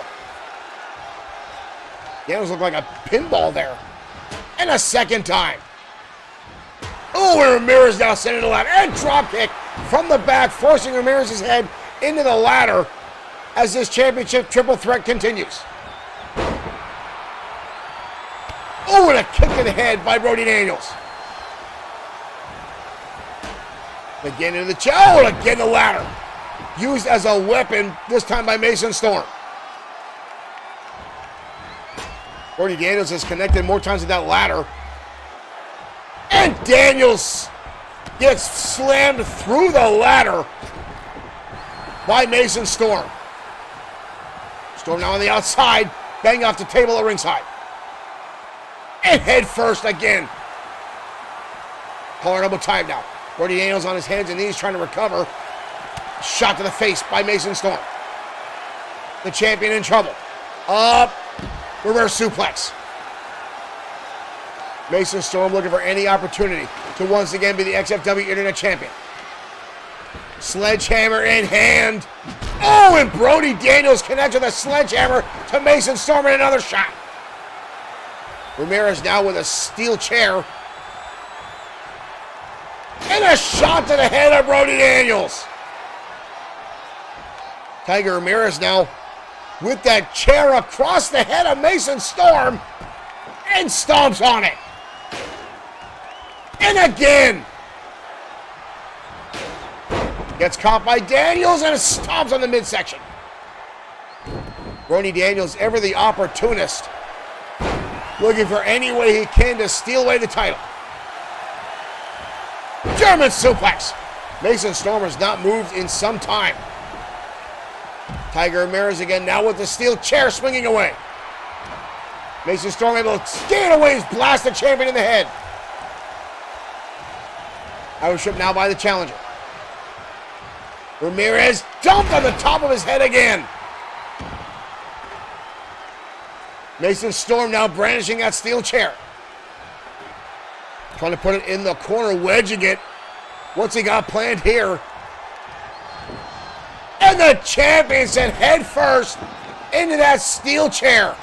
Daniels looked like a pinball there. And a second time. Oh, and Ramirez now sending the ladder. And drop kick from the back, forcing Ramirez's head into the ladder as this championship triple threat continues. Oh, and a kick in the head by Brody Daniels. Again into the chair. Oh, and again the ladder. Used as a weapon, this time by Mason Storm. Brody Daniels has connected more times with that ladder. And Daniels gets slammed through the ladder by Mason Storm. Storm now on the outside, banging off the table at ringside. And head first again. Collar elbow time now. Brody Daniels on his hands and knees trying to recover. Shot to the face by Mason Storm. The champion in trouble. Up. Reverse suplex. Mason Storm looking for any opportunity to once again be the XFW Internet Champion. Sledgehammer in hand. Oh, and Brody Daniels connects with a sledgehammer to Mason Storm and another shot. Ramirez now with a steel chair. And a shot to the head of Brody Daniels. Tiger Ramirez now with that chair across the head of Mason Storm and stomps on it. And again. Gets caught by Daniels and stomps on the midsection. Brody Daniels, ever the opportunist, looking for any way he can to steal away the title. German suplex. Mason Storm has not moved in some time. Tiger Ramirez again now with the steel chair swinging away. Mason Storm able to skate away and blast the champion in the head. Irish whip now by the challenger. Ramirez dumped on the top of his head again. Mason Storm now brandishing that steel chair. Trying to put it in the corner, wedging it. What's he got planned here? And the champion sent head first into that steel chair.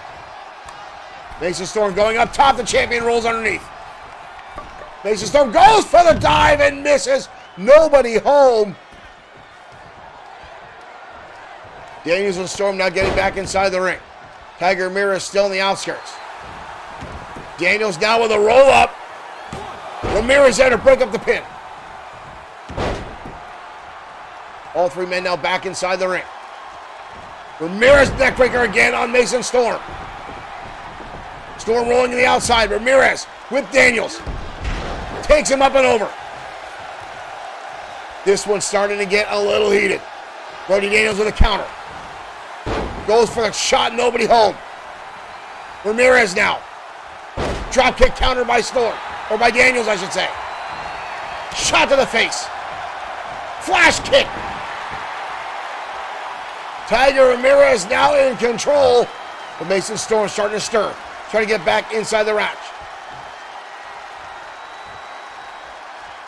Mason Storm going up top, the champion rolls underneath. Mason Storm goes for the dive and misses. Nobody home. Daniels and Storm now getting back inside the ring. Tiger Ramirez still on the outskirts. Daniels now with a roll-up. Ramirez there to break up the pin. All three men now back inside the ring. Ramirez neckbreaker again on Mason Storm. Storm rolling to the outside. Ramirez with Daniels. Takes him up and over. This one's starting to get a little heated. Brody Daniels with a counter. Goes for the shot, nobody home. Ramirez now. Drop kick counter by Storm. Or by Daniels, I should say. Shot to the face. Flash kick. Tiger Ramirez now in control. But Mason Storm starting to stir. Trying to get back inside the match.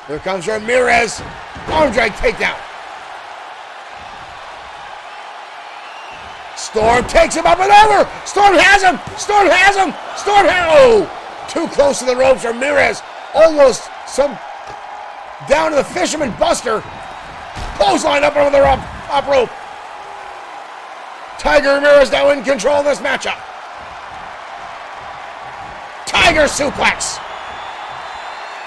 Here comes Ramirez. Arm drag takedown. Storm takes him up and over. Storm has him. Storm has him. Storm has him. Oh, too close to the ropes. Ramirez almost down to the fisherman buster. Clothesline up over the up rope. Tiger Ramirez now in control of this matchup. Tiger suplex.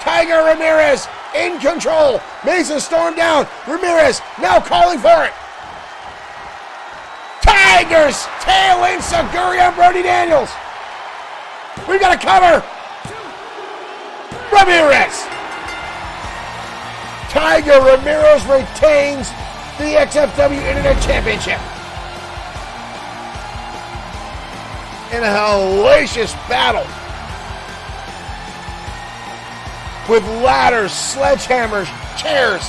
Tiger Ramirez in control. Mason Storm down. Ramirez now calling for it. Tiger's tail in Saguri on Brody Daniels. We've got a cover. Ramirez. Tiger Ramirez retains the XFW Internet Championship. In a hellacious battle with ladders, sledgehammers, chairs.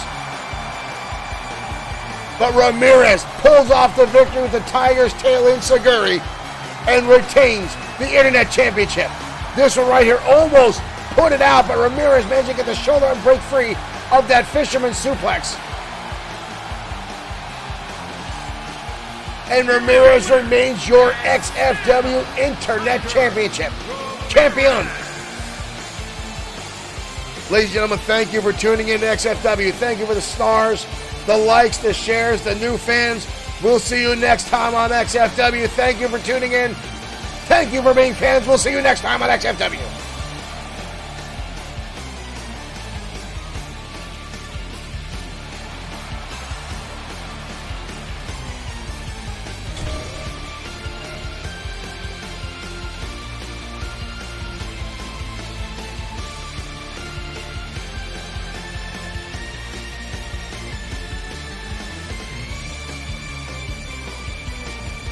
But Ramirez pulls off the victory with the Tiger's tail enziguri and retains the Internet Championship. This one right here almost put it out, but Ramirez managed to get the shoulder and break free of that fisherman suplex. And Ramirez remains your XFW Internet Championship champion. Ladies and gentlemen, thank you for tuning in to XFW. Thank you for the stars, the likes, the shares, the new fans. We'll see you next time on XFW. Thank you for tuning in. Thank you for being fans. We'll see you next time on XFW.